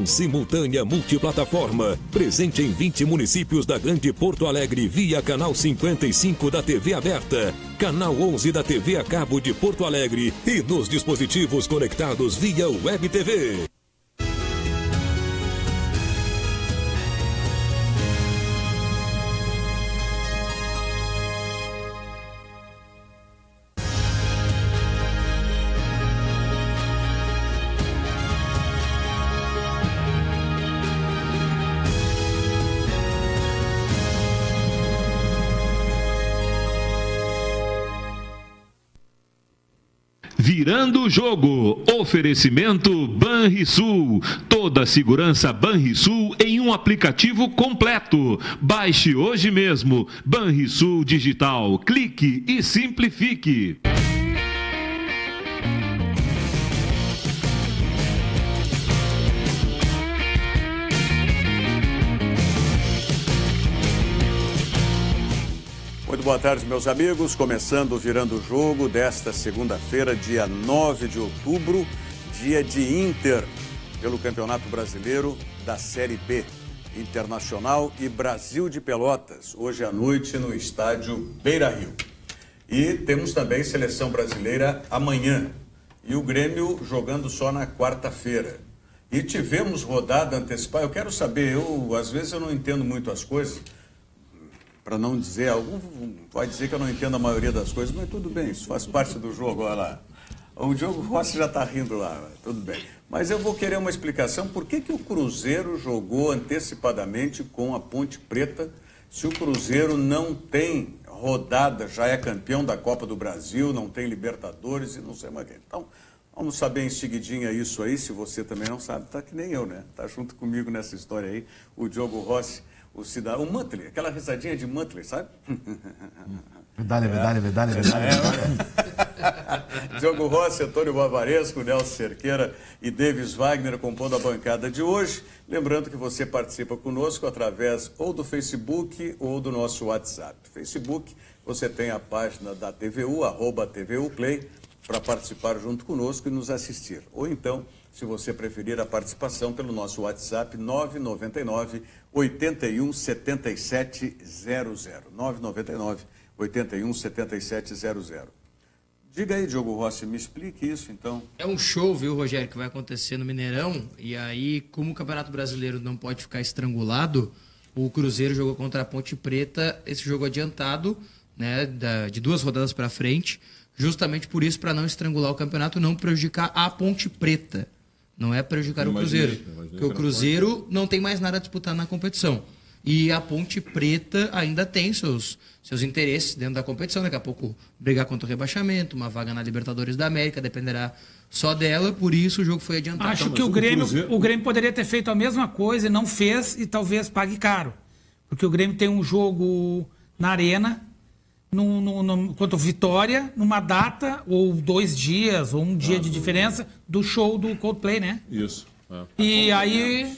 Simultânea multiplataforma, presente em 20 municípios da Grande Porto Alegre via canal 55 da TV aberta, canal 11 da TV a cabo de Porto Alegre e nos dispositivos conectados via Web TV. Virando o jogo, oferecimento Banrisul, toda a segurança Banrisul em um aplicativo completo. Baixe hoje mesmo, Banrisul Digital, clique e simplifique. Muito boa tarde, meus amigos. Começando Virando o Jogo desta segunda-feira, dia 9 de outubro, dia de Inter, pelo Campeonato Brasileiro da Série B, Internacional e Brasil de Pelotas, hoje à noite no estádio Beira-Rio. E temos também Seleção Brasileira amanhã e o Grêmio jogando só na quarta-feira. E tivemos rodada antecipada. Eu quero saber, às vezes eu não entendo muito as coisas, para não dizer, algum vai dizer que eu não entendo a maioria das coisas, mas tudo bem, isso faz parte do jogo, olha lá. O Diogo Rossi já está rindo lá, tudo bem. Mas eu vou querer uma explicação, por que o Cruzeiro jogou antecipadamente com a Ponte Preta, se o Cruzeiro não tem rodada, já é campeão da Copa do Brasil, não tem Libertadores e não sei mais o que. Então, vamos saber em seguidinha isso aí, se você também não sabe, tá que nem eu, né? Tá junto comigo nessa história aí, o Diogo Rossi. O Mantley, aquela risadinha de Mantley, sabe? Verdade. Diogo Rossi, Antônio Bavaresco, Nelson Cerqueira e Davis Wagner compondo a bancada de hoje. Lembrando que você participa conosco através ou do Facebook ou do nosso WhatsApp. Facebook, você tem a página da TVU, @TVUplay, para participar junto conosco e nos assistir. Ou então, se você preferir a participação pelo nosso WhatsApp 999 81 77 00. 999 81 77 00. Diga aí, Diogo Rossi, me explique isso então. É um show, viu, Rogério, que vai acontecer no Mineirão. E aí, como o Campeonato Brasileiro não pode ficar estrangulado, o Cruzeiro jogou contra a Ponte Preta, esse jogo adiantado, né, de 2 rodadas para frente, justamente por isso, para não estrangular o campeonato, não prejudicar a Ponte Preta. Não é prejudicar o Cruzeiro, porque o Cruzeiro não tem mais nada a disputar na competição. E a Ponte Preta ainda tem seus interesses dentro da competição. Daqui a pouco brigar contra o rebaixamento, uma vaga na Libertadores da América, dependerá só dela, por isso o jogo foi adiantado. Acho que o Grêmio poderia ter feito a mesma coisa e não fez e talvez pague caro. Porque o Grêmio tem um jogo na Arena, contra o Vitória, numa data, ou 2 dias, ou 1 dia de diferença, do show do Coldplay, né? Isso. E aí...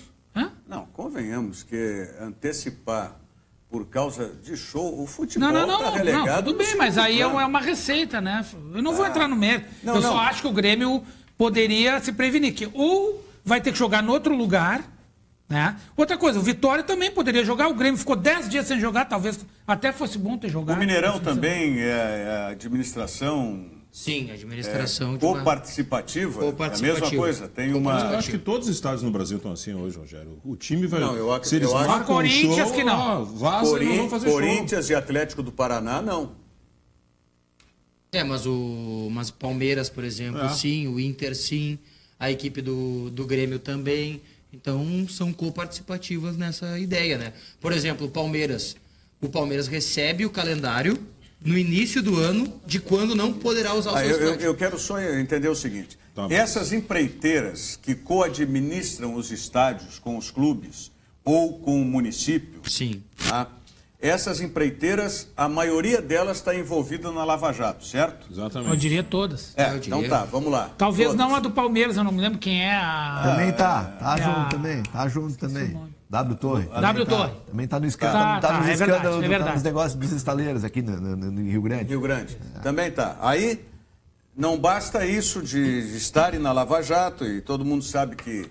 Não, convenhamos que antecipar por causa de show, o futebol está relegado. Não, tudo bem, mas aí é uma receita, né? Eu não vou entrar no mérito. Eu só acho que o Grêmio poderia se prevenir, que ou vai ter que jogar em outro lugar, né? Outra coisa, o Vitória também poderia jogar, o Grêmio ficou 10 dias sem jogar, talvez até fosse bom ter jogado. O Mineirão também é administração... Sim, administração coparticipativa, é a mesma coisa. Tem uma... Eu acho que todos os estádios no Brasil estão assim hoje, Rogério. O time vai... se eles marcam Corinthians show, que não. Vaza, não vão fazer Corinthians show. E Atlético do Paraná, não. Mas o Palmeiras, por exemplo, sim. O Inter, sim. A equipe do Grêmio também. Então, são coparticipativas nessa ideia, né? Por exemplo, o Palmeiras recebe o calendário no início do ano de quando não poderá usar o seu estádio. Eu quero só entender o seguinte. Essas empreiteiras que coadministram os estádios com os clubes ou com o município... Sim. Essas empreiteiras, a maioria delas está envolvida na Lava Jato, certo? Exatamente. Eu diria todas. Então tá, vamos lá. Talvez todas. Não a do Palmeiras, eu não me lembro quem é a... Também tá junto também. W Torre. Também está no escândalo, nos negócios dos estaleiros aqui no Rio Grande. Também tá. Aí, não basta isso de estarem na Lava Jato, e todo mundo sabe que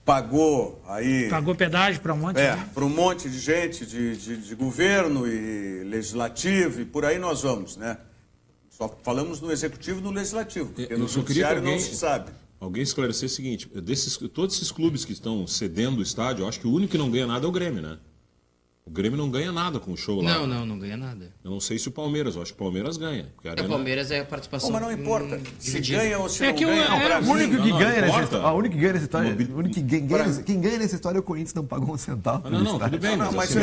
pagou aí... Pagou pedágio para um monte para um monte de gente, de governo e legislativo, e por aí nós vamos, né? Só falamos no executivo e no legislativo, porque no judiciário não se sabe. Alguém esclarecer o seguinte, todos esses clubes que estão cedendo o estádio, eu acho que o único que não ganha nada é o Grêmio, né? O Grêmio não ganha nada com o show lá. Não ganha nada. Eu não sei se o Palmeiras, eu acho que o Palmeiras ganha. O Palmeiras é a participação. Mas não importa se ganha ou se não que ganha. O único que ganha nessa história, a única que ganha nessa história, quem ganha nessa história é o Corinthians, não pagou um centavo. Não, tudo bem. Mas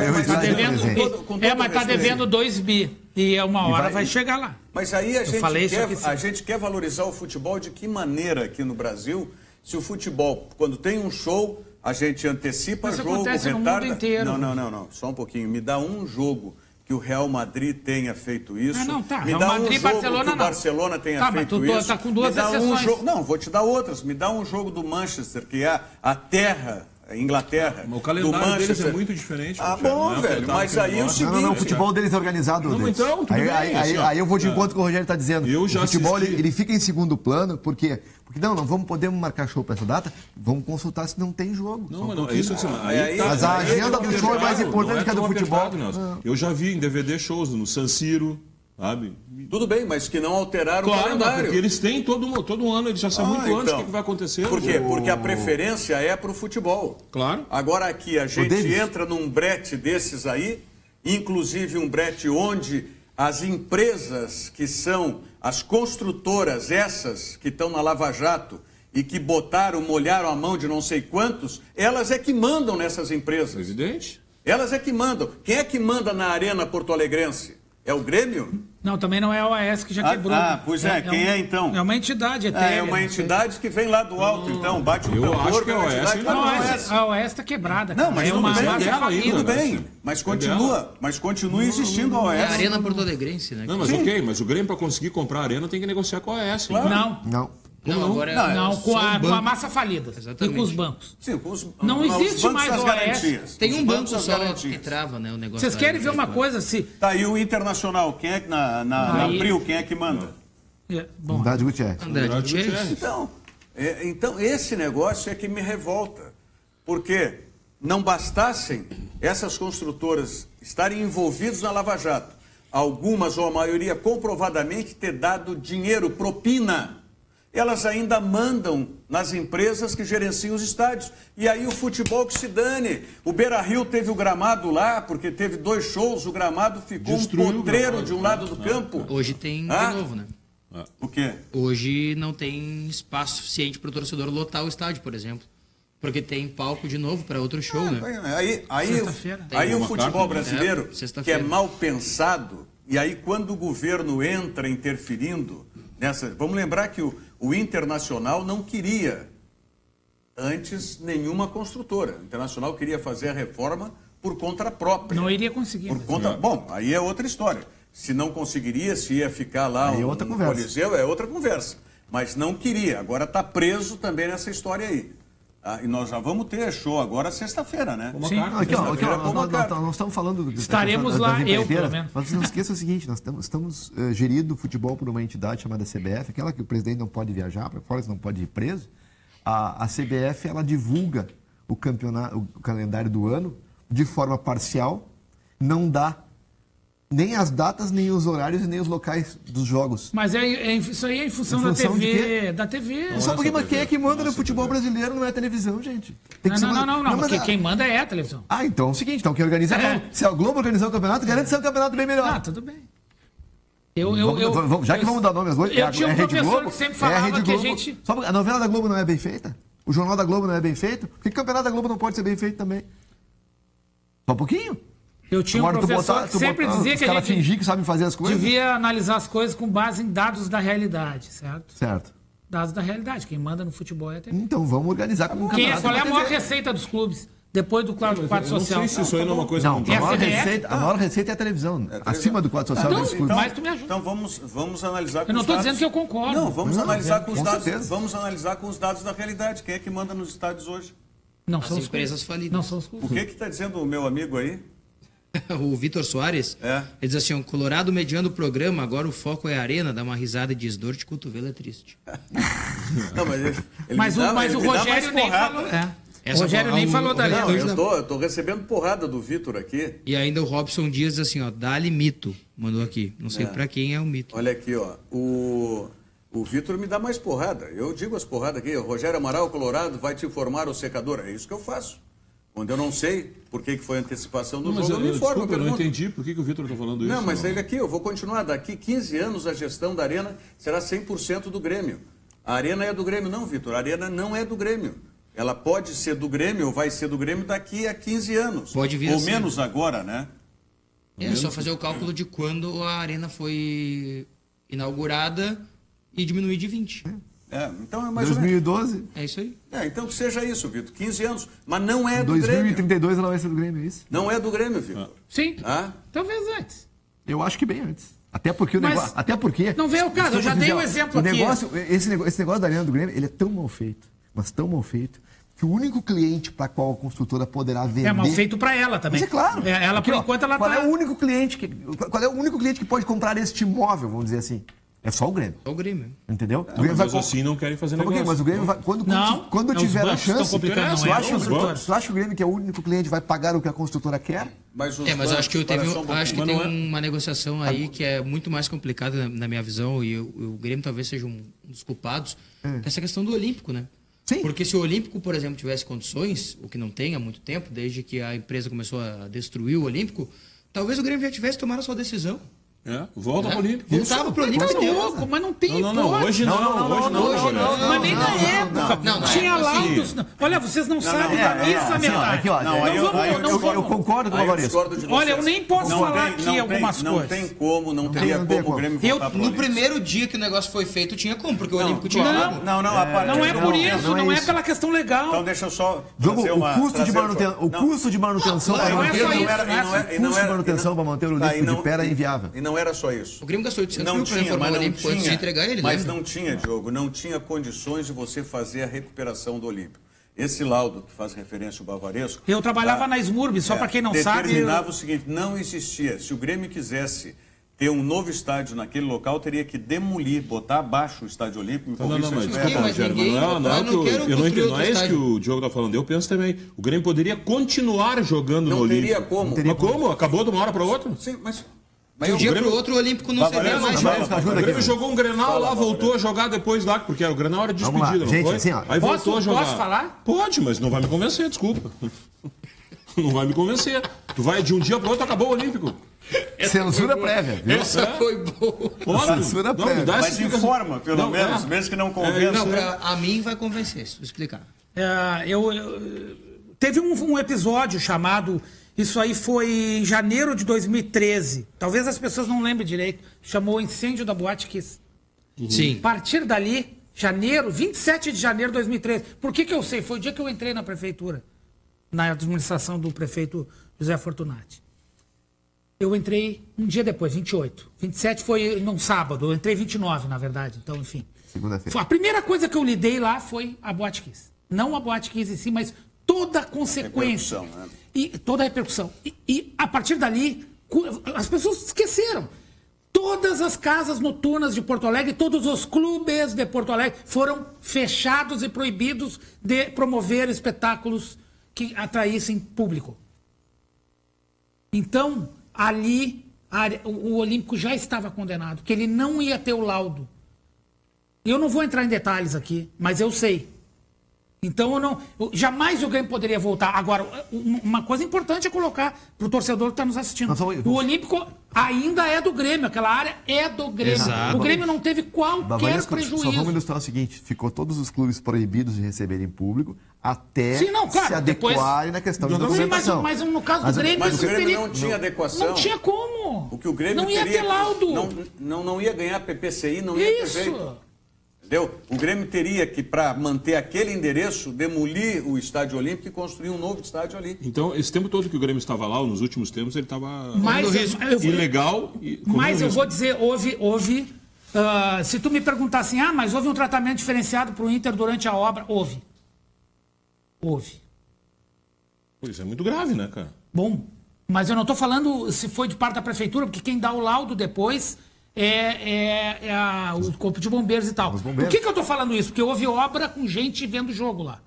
tá devendo 2 bi. E uma hora vai chegar lá. Mas aí a gente quer valorizar o futebol de que maneira aqui no Brasil? Se o futebol, quando tem um show, a gente antecipa jogo, retarda... Não, só um pouquinho. Me dá um jogo que o Real Madrid tenha feito isso. Me dá um jogo que o Barcelona tenha feito isso. Tá com 2 exceções. Não, vou te dar outras. Me dá um jogo do Manchester, que é a terra... Inglaterra, o calendário deles é muito diferente. Bom, velho, mas aí é o seguinte... Não, o futebol deles é organizado. Então, aí eu vou de encontro com o Rogério está dizendo. O futebol ele fica em segundo plano, porque não podemos marcar show para essa data, vamos consultar se não tem jogo. Não, é isso assim. Mas a agenda do show é mais importante que a do futebol. Eu já vi em DVD shows no San Siro, sabe? Tudo bem, mas que não alteraram o calendário. Porque eles têm todo ano, eles já sabem muito antes o que vai acontecer. Por quê? Porque a preferência é para o futebol. Claro. Agora aqui a gente entra num brete desses aí, inclusive um brete onde as empresas que são as construtoras, essas que estão na Lava Jato e que molharam a mão de não sei quantos, elas é que mandam nessas empresas. Evidente. Elas é que mandam. Quem é que manda na Arena porto-alegrense? É o Grêmio? Não, também não é a OAS que já quebrou. Pois é. Quem é então? É uma entidade etérea. É uma entidade que vem lá do alto, então. Bate no acho que é a OAS está quebrada. Não, mas tudo bem. Mas continua existindo a OAS. É a Arena porto-alegrense, né? Não, mas ok, mas o Grêmio para conseguir comprar a Arena tem que negociar com a OAS. Claro. Não, com a massa falida. Exatamente. E com os bancos. Sim, não existe mais OAS. Tem um banco só que trava, né, o negócio. Vocês querem ver uma coisa? Tá aí o Internacional. Quem é que na Abril, quem é que manda? Andrade Gutierrez. Então, esse negócio é que me revolta. Porque não bastassem essas construtoras estarem envolvidas na Lava Jato, algumas ou a maioria comprovadamente ter dado dinheiro, propina, elas ainda mandam nas empresas que gerenciam os estádios. E aí o futebol que se dane. O Beira-Rio teve o gramado lá, porque teve 2 shows, o gramado ficou um potreiro de um lado do campo. Hoje tem de novo, né? O quê? Hoje não tem espaço suficiente para o torcedor lotar o estádio, por exemplo. Porque tem palco de novo para outro show, né? Aí o futebol brasileiro, que é mal pensado, e aí quando o governo entra interferindo nessa... Vamos lembrar que o Internacional não queria antes nenhuma construtora. O Internacional queria fazer a reforma por conta própria. Não iria conseguir. Bom, aí é outra história. Se não conseguiria, se ia ficar lá no Coliseu, é outra conversa. Mas não queria. Agora está preso também nessa história aí. E nós já vamos ter show agora sexta-feira, né? Sim. Nós estamos falando... Estaremos lá, pelo menos. Mas não esqueça o seguinte, nós estamos gerindo o futebol por uma entidade chamada CBF, aquela que o presidente não pode viajar para fora, não pode ir preso. A CBF, ela divulga o calendário do ano de forma parcial, não dá nem as datas, nem os horários e nem os locais dos jogos. Mas isso aí é em função da TV. Da TV. Só porque quem é que manda no futebol brasileiro não é a televisão, gente. Não. Porque quem manda é a televisão. Então é o seguinte, quem organiza é a Globo. Se a Globo organizar o campeonato, garante ser um campeonato bem melhor. Tudo bem. Já que vamos dar nome às coisas, eu tinha um professor que sempre falava que a gente... Só a novela da Globo não é bem feita? O jornal da Globo não é bem feito? Por que o campeonato da Globo não pode ser bem feito também? Só um pouquinho. Eu tinha um professor que sempre dizia que a gente fingir que sabe fazer as coisas. Devia analisar as coisas com base em dados da realidade, certo? Certo. Dados da realidade. Quem manda no futebol é a TV. Então vamos organizar como um campeonato. Qual é a maior receita dos clubes? Depois do quadro social. Não sei se isso aí não é uma coisa... Não, a maior receita é a televisão. Acima do quadro social dos clubes. Mas tu me ajuda. Então vamos analisar com os dados. Eu não estou dizendo que eu concordo. Não, vamos analisar com os dados. Vamos analisar com os dados da realidade. Quem é que manda nos estádios hoje? Não As são empresas falidas. Não são os clubes. O que está dizendo o meu amigo aí? O Vitor Soares, ele diz assim, o Colorado mediando o programa, agora o foco é a arena, dá uma risada e diz, dor de cotovelo é triste. Não, mas ele Mas o Rogério nem falou. O Rogério nem falou da arena. Não, eu tô recebendo porrada do Vitor aqui. E ainda o Robson Dias diz assim, ó, dá-lhe mito, mandou aqui. Não sei pra quem é o mito. Olha aqui, ó, o Vitor me dá mais porrada. Eu digo as porradas aqui, o Rogério Amaral, Colorado, vai te informar o secador. É isso que eu faço. Quando eu não sei por que foi a antecipação do jogo, eu me informo. Desculpa, eu não entendi por que o Vitor está falando isso. Não, mas ele aqui, eu vou continuar. Daqui 15 anos a gestão da Arena será 100% do Grêmio. A Arena é do Grêmio. Não, Vitor, a Arena não é do Grêmio. Ela pode ser do Grêmio ou vai ser do Grêmio daqui a 15 anos. Pode vir ou assim. menos agora, né? É só fazer o cálculo de quando a Arena foi inaugurada e diminuir de 20. Então é mais 2012? ou menos. É isso aí. Então que seja isso, Vitor. 15 anos. Mas não é do 2032 Grêmio. ela vai ser do Grêmio, é isso? Não é do Grêmio, Vitor. Sim. Talvez antes. Eu acho que bem antes. Até porque o Mas negócio. Até porque. não vem ao caso, eu já dei um exemplo aqui. Esse negócio da Arena do Grêmio, ele é tão mal feito, mas tão mal feito, que o único cliente para qual a construtora poderá vender. É mal feito para ela também. Mas é claro. Ela, por enquanto, ela qual é o único cliente que pode comprar este imóvel, vamos dizer assim? É só o Grêmio. É o Grêmio. Entendeu? O Grêmio mas assim não querem fazer negócio. Mas o Grêmio vai, quando tiver a chance, tu acha que o Grêmio, que é o único cliente, vai pagar o que a construtora quer? Mas eu acho que tem uma negociação aí que é muito mais complicada na minha visão, e o Grêmio talvez seja um dos culpados, essa questão do Olímpico, né? Sim. Porque se o Olímpico, por exemplo, tivesse condições, o que não tem há muito tempo, desde que a empresa começou a destruir o Olímpico, talvez o Grêmio já tivesse tomado a sua decisão. Volta pro Olímpico. Voltava pro Olímpico. Tá louco, mas não tem Não, hoje não. Mas nem na época. Tinha laudos. Olha, vocês não sabem da missa metade. Eu concordo com o Maurício. Olha, eu nem posso falar aqui algumas coisas. Não tem como, não teria como o Grêmio voltar pro No Olímpico. primeiro dia que o negócio foi feito, tinha como, porque o Olímpico tinha lago. Não é por isso, não é pela questão legal. Então deixa eu só O custo de manutenção para manter o Olímpico de pé era inviável. E não era só isso. O Grêmio gastou 800 mil para reformar o Olímpico antes de entregar ele. Mas não tinha, Diogo, não tinha condições de você fazer a recuperação do Olímpico. Esse laudo que faz referência ao Bavaresco... Eu trabalhava na Smurb, só para quem não sabe... Determinava o seguinte, não existia. Se o Grêmio quisesse ter um novo estádio naquele local, teria que demolir, botar abaixo o Estádio Olímpico. Não é isso que o Diogo está falando. Eu penso também. O Grêmio poderia continuar jogando no Olímpico. Não teria como. Mas como? Acabou de uma hora para outra? Sim, mas de um dia para o outro o Olímpico não seria mais jogo. O Grêmio jogou um Grenal lá, voltou a jogar depois lá, porque o Grenal era despedida, não foi? Assim, aí voltou a jogar. Posso falar? Pode, mas não vai me convencer, desculpa. Não vai me convencer. Tu vai de um dia para o outro, acabou o Olímpico. Censura prévia. Viu? Essa foi boa. Censura prévia. Mas informa, pelo menos, mesmo que não convença. A mim vai convencer, vou explicar. Teve um episódio chamado... Isso aí foi em janeiro de 2013. Talvez as pessoas não lembrem direito. Chamou o incêndio da Boate Kiss. Sim. A partir dali, 27 de janeiro de 2013. Por que eu sei? Foi o dia que eu entrei na prefeitura. Na administração do prefeito José Fortunati. Eu entrei um dia depois, 28. 27 foi num sábado. Eu entrei 29, na verdade. Então, enfim. Segunda-feira. A primeira coisa que eu lidei lá foi a Boate Kiss. Não a Boate Kiss em si, mas toda a consequência. E toda a repercussão. E a partir dali, as pessoas esqueceram. Todas as casas noturnas de Porto Alegre, todos os clubes de Porto Alegre foram fechados e proibidos de promover espetáculos que atraíssem público. Então, ali, o Olímpico já estava condenado, que ele não ia ter o laudo. Eu não vou entrar em detalhes aqui, mas eu sei. Então, jamais o Grêmio poderia voltar. Agora, uma coisa importante é colocar para o torcedor que está nos assistindo. O Olímpico ainda é do Grêmio, aquela área é do Grêmio. Exato. O Grêmio não teve qualquer prejuízo. Só vamos ilustrar o seguinte, ficou todos os clubes proibidos de receberem público até se adequarem na questão de documentação. Mas no caso do Grêmio... Mas o Grêmio não tinha adequação. Não tinha como. O que o Grêmio não ia ter laudo. Não ia ganhar PPCI, não ia ter jeito. Entendeu? O Grêmio teria que, para manter aquele endereço, demolir o Estádio Olímpico e construir um novo estádio ali. Então, esse tempo todo que o Grêmio estava lá, nos últimos tempos, ele estava ilegal. Mas eu vou dizer, houve se tu me perguntar assim, mas houve um tratamento diferenciado para o Inter durante a obra? Houve. Isso é muito grave, né, cara? Bom, Mas eu não estou falando se foi de parte da prefeitura, porque quem dá o laudo depois o Corpo de Bombeiros e tal. Por que eu estou falando isso? Porque houve obra com gente vendo o jogo lá.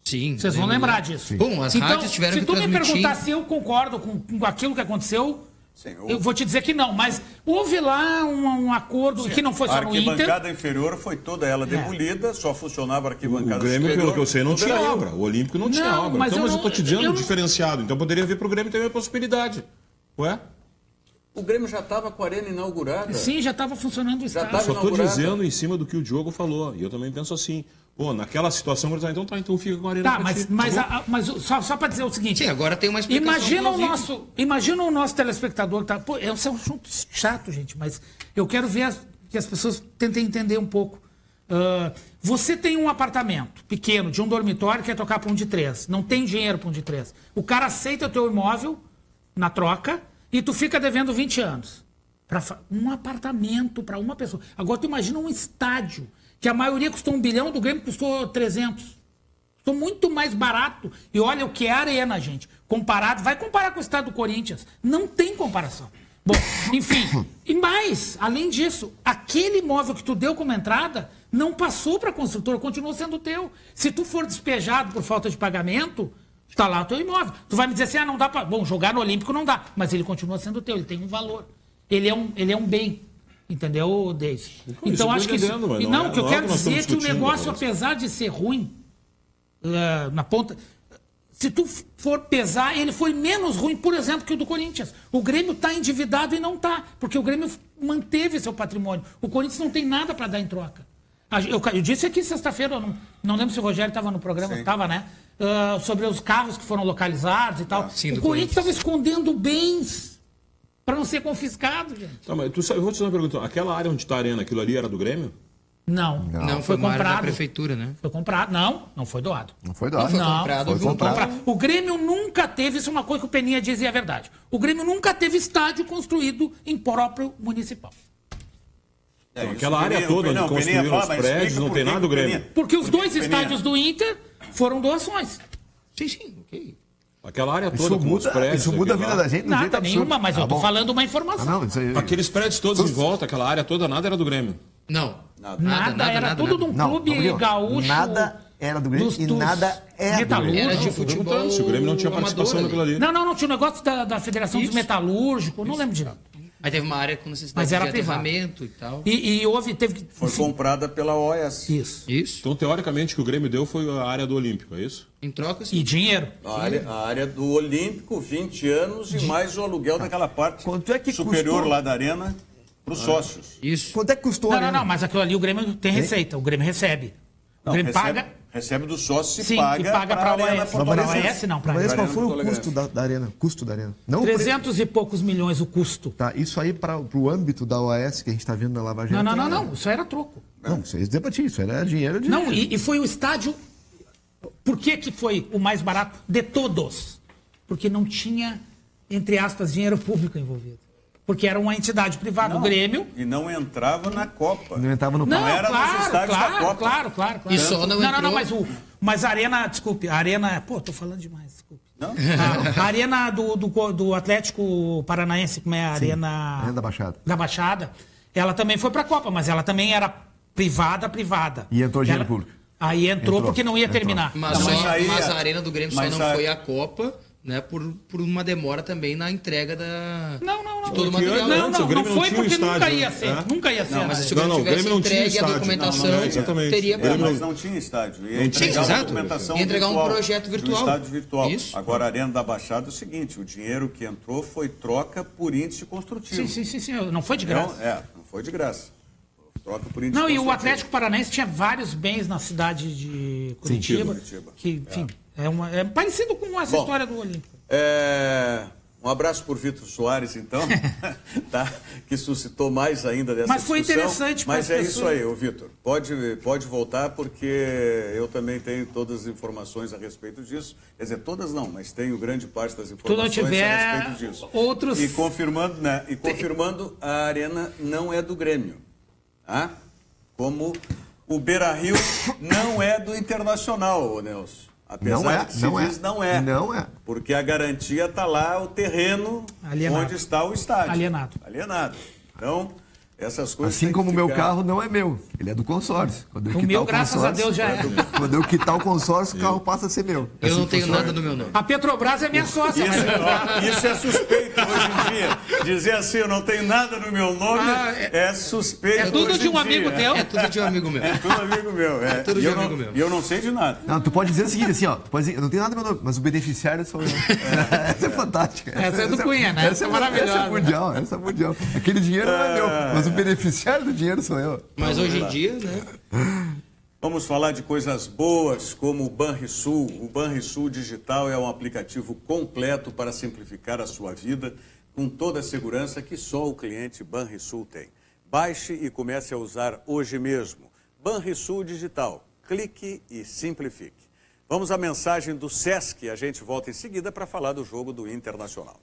Sim. Vocês vão lembrar disso. Sim. Bom, as rádios tiveram que transmitir... Se tu me perguntar se eu concordo com aquilo que aconteceu... Sim, eu vou te dizer que não, mas houve lá um acordo que não foi só no Inter. A arquibancada inferior foi toda ela demolida, só funcionava a arquibancada superior. O Grêmio, pelo que eu sei, não tinha obra. O Olímpico não tinha obra. Mas eu estou te dizendo diferenciado. Então poderia vir para o Grêmio ter uma possibilidade. Ué? O Grêmio já estava com a arena inaugurada. Sim, já estava funcionando o estádio. Só estou dizendo em cima do que o Diogo falou. E eu também penso assim. Pô, naquela situação, então fica com a arena. Mas só para dizer o seguinte. Sim, agora tem uma explicação. Imagina o nosso telespectador. Tá, pô, é um assunto chato, gente, mas eu quero ver que as pessoas tentem entender um pouco. Você tem um apartamento pequeno, de um dormitório, quer tocar para um de 3. Não tem dinheiro para um de 3. O cara aceita o teu imóvel na troca e tu fica devendo 20 anos. Um apartamento para uma pessoa. Agora tu imagina um estádio, que a maioria custou 1 bilhão, do Grêmio custou 300. Custou muito mais barato. E olha o que é a arena, gente. Vai comparar com o estádio do Corinthians. Não tem comparação. Bom, enfim. E mais, além disso, aquele imóvel que tu deu como entrada não passou para a construtora, continuou sendo teu. Se tu for despejado por falta de pagamento, está lá o teu imóvel. Tu vai me dizer assim, não dá para... Bom, jogar no Olímpico não dá, mas ele continua sendo teu, ele tem um valor. Ele é um bem. Entendeu, Deise? Então acho que isso... Não, o que eu quero dizer é que o negócio, apesar de ser ruim, na ponta... Se tu for pesar, ele foi menos ruim, por exemplo, que o do Corinthians. O Grêmio está endividado e não está, porque o Grêmio manteve seu patrimônio. O Corinthians não tem nada para dar em troca. Eu disse aqui sexta-feira, não lembro se o Rogério estava no programa, estava, né? Sobre os carros que foram localizados e tal. Sim, o Corinthians estava escondendo bens para não ser confiscado, gente. Tá, mas eu vou te fazer uma pergunta. Aquela área onde está a arena, aquilo ali era do Grêmio? Não, foi comprado da prefeitura, né? Foi comprado. Não foi doado. Não foi doado. Foi comprado. O Grêmio nunca teve, isso é uma coisa que o Peninha diz e é verdade. O Grêmio nunca teve estádio construído em próprio municipal. Então, aquela área toda onde construíram os prédios, não tem nada do Grêmio. Porque os dois estádios do Inter foram doações. Sim, ok. Aquela área toda com os prédios. Isso muda a vida da gente. Nada, nenhuma, mas eu tô falando uma informação. Aqueles prédios todos em volta, aquela área toda, nada era do Grêmio. Não. Nada era tudo de um clube gaúcho. Nada era do Grêmio e nada era metalúrgico. Era de futebol. Se o Grêmio não tinha participação naquilo ali. Não, tinha um negócio da Federação dos Metalúrgicos, não lembro direito. Aí teve uma área com necessidade de aterramento e tal. E teve... Foi comprada pela OAS. Isso. Então, teoricamente, o que o Grêmio deu foi a área do Olímpico, é isso? Em troca, sim. E dinheiro. A área do Olímpico, 20 anos e mais o aluguel daquela parte superior lá da arena para os sócios. Isso. Quanto é que custou a arena? Não, mas aquilo ali o Grêmio tem receita, o Grêmio recebe. O Grêmio paga... Recebe do sócio e sim, paga para a OAS. Para a OAS, não. Mas qual foi o custo da arena? Custo da arena? Não 300 e poucos milhões o custo. Tá, isso aí para o âmbito da OAS que a gente está vendo na Lava Jato. Não. Isso era troco. Não, vocês debatiam, isso era dinheiro. Não, e foi o estádio... Por que foi o mais barato de todos? Porque não tinha, entre aspas, dinheiro público envolvido. Porque era uma entidade privada, o Grêmio. E não entrava na Copa. Não entrava no Não, era nos estádios da Copa. Claro. E só não entrou... mas a arena, desculpe, a arena... Pô, tô falando demais, desculpe. Não? A arena do Atlético Paranaense, como é a arena... Arena da Baixada. Da Baixada, ela também foi pra Copa, mas ela também era privada. E entrou dinheiro público. Aí entrou porque não ia terminar. Mas a arena do Grêmio só não foi a Copa... Né, por uma demora também na entrega de todo o material. Não foi porque nunca ia ser. Nunca ia ser. Não, mas se o Grêmio tivesse entregue a documentação, teria... Mas não tinha estádio. Ia entregar a documentação ia entregar um projeto virtual. Um estádio virtual. Isso. Agora, a Arena da Baixada é o seguinte, o dinheiro que entrou foi troca por índice construtivo. Sim. Não foi de graça. Não foi de graça. Troca por índice construtivo. E o Atlético Paranaense tinha vários bens na cidade de Curitiba. Que, enfim... É parecido com essa história do Olímpico. Um abraço por Vitor Soares, então, tá? Que suscitou mais ainda dessa discussão. Mas foi interessante para as pessoas. Mas é isso aí, Vitor. Pode voltar, porque eu também tenho todas as informações a respeito disso. Quer dizer, todas não, mas tenho grande parte das informações a respeito disso. Outros... E confirmando, a arena não é do Grêmio. Tá? Como o Beira-Rio não é do Internacional, Nelson. Apesar de se diz não é. Porque a garantia está lá, o terreno onde está o estádio. Alienado. Então, essas coisas... Assim como o meu carro não é meu, ele é do consórcio. O meu, graças a Deus, já é. Quando eu quitar o consórcio, o carro passa a ser meu. Eu não tenho nada no meu nome. A Petrobras é minha sócia. Isso é suspeito hoje em dia. Dizer assim, eu não tenho nada no meu nome, é suspeito. É tudo de um amigo teu? É tudo de um amigo meu. É tudo amigo meu. É tudo de amigo meu. E eu não sei de nada. Não, tu pode dizer o seguinte, assim, ó. Tu pode dizer, eu não tenho nada no meu nome, mas o beneficiário sou eu. Essa é fantástica. Essa é do Cunha, né? Essa é maravilhosa. Essa é mundial. Aquele dinheiro não é meu, mas o beneficiário do dinheiro sou eu. Mas hoje em dia, né? Vamos falar de coisas boas, como o Banrisul. O Banrisul Digital é um aplicativo completo para simplificar a sua vida, com toda a segurança que só o cliente Banrisul tem. Baixe e comece a usar hoje mesmo. Banrisul Digital. Clique e simplifique. Vamos à mensagem do Sesc. A gente volta em seguida para falar do jogo do Internacional.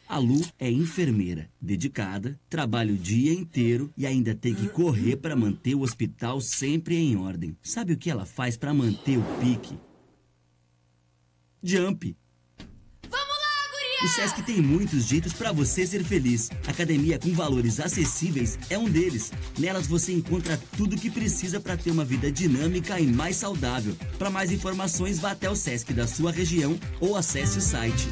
A Lu é enfermeira, dedicada, trabalha o dia inteiro e ainda tem que correr para manter o hospital sempre em ordem. Sabe o que ela faz para manter o pique? Jump! Vamos lá, guria! O Sesc tem muitos jeitos para você ser feliz. Academia com valores acessíveis é um deles. Nelas você encontra tudo o que precisa para ter uma vida dinâmica e mais saudável. Para mais informações, vá até o Sesc da sua região ou acesse o site.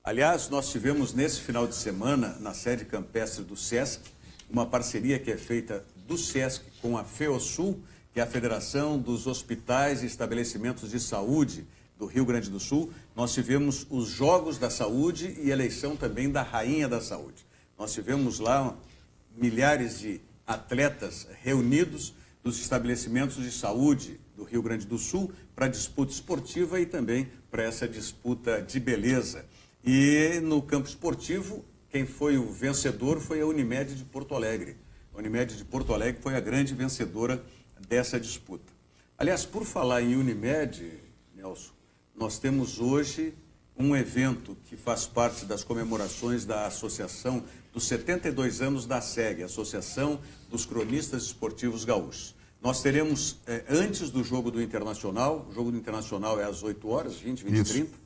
Aliás, nós tivemos nesse final de semana, na sede campestre do Sesc, uma parceria que é feita do Sesc com a FEOSul, que é a Federação dos Hospitais e Estabelecimentos de Saúde do Rio Grande do Sul. Nós tivemos os Jogos da Saúde e eleição também da Rainha da Saúde. Nós tivemos lá milhares de atletas reunidos dos estabelecimentos de saúde do Rio Grande do Sul para a disputa esportiva e também para essa disputa de beleza. E no campo esportivo, quem foi o vencedor foi a Unimed de Porto Alegre. A Unimed de Porto Alegre foi a grande vencedora dessa disputa. Aliás, por falar em Unimed, Nelson, nós temos hoje um evento que faz parte das comemorações da associação dos 72 anos da SEG, Associação dos Cronistas Esportivos Gaúchos. Nós teremos, antes do jogo do Internacional, o jogo do Internacional é às 8 horas, 20, 20 e 30,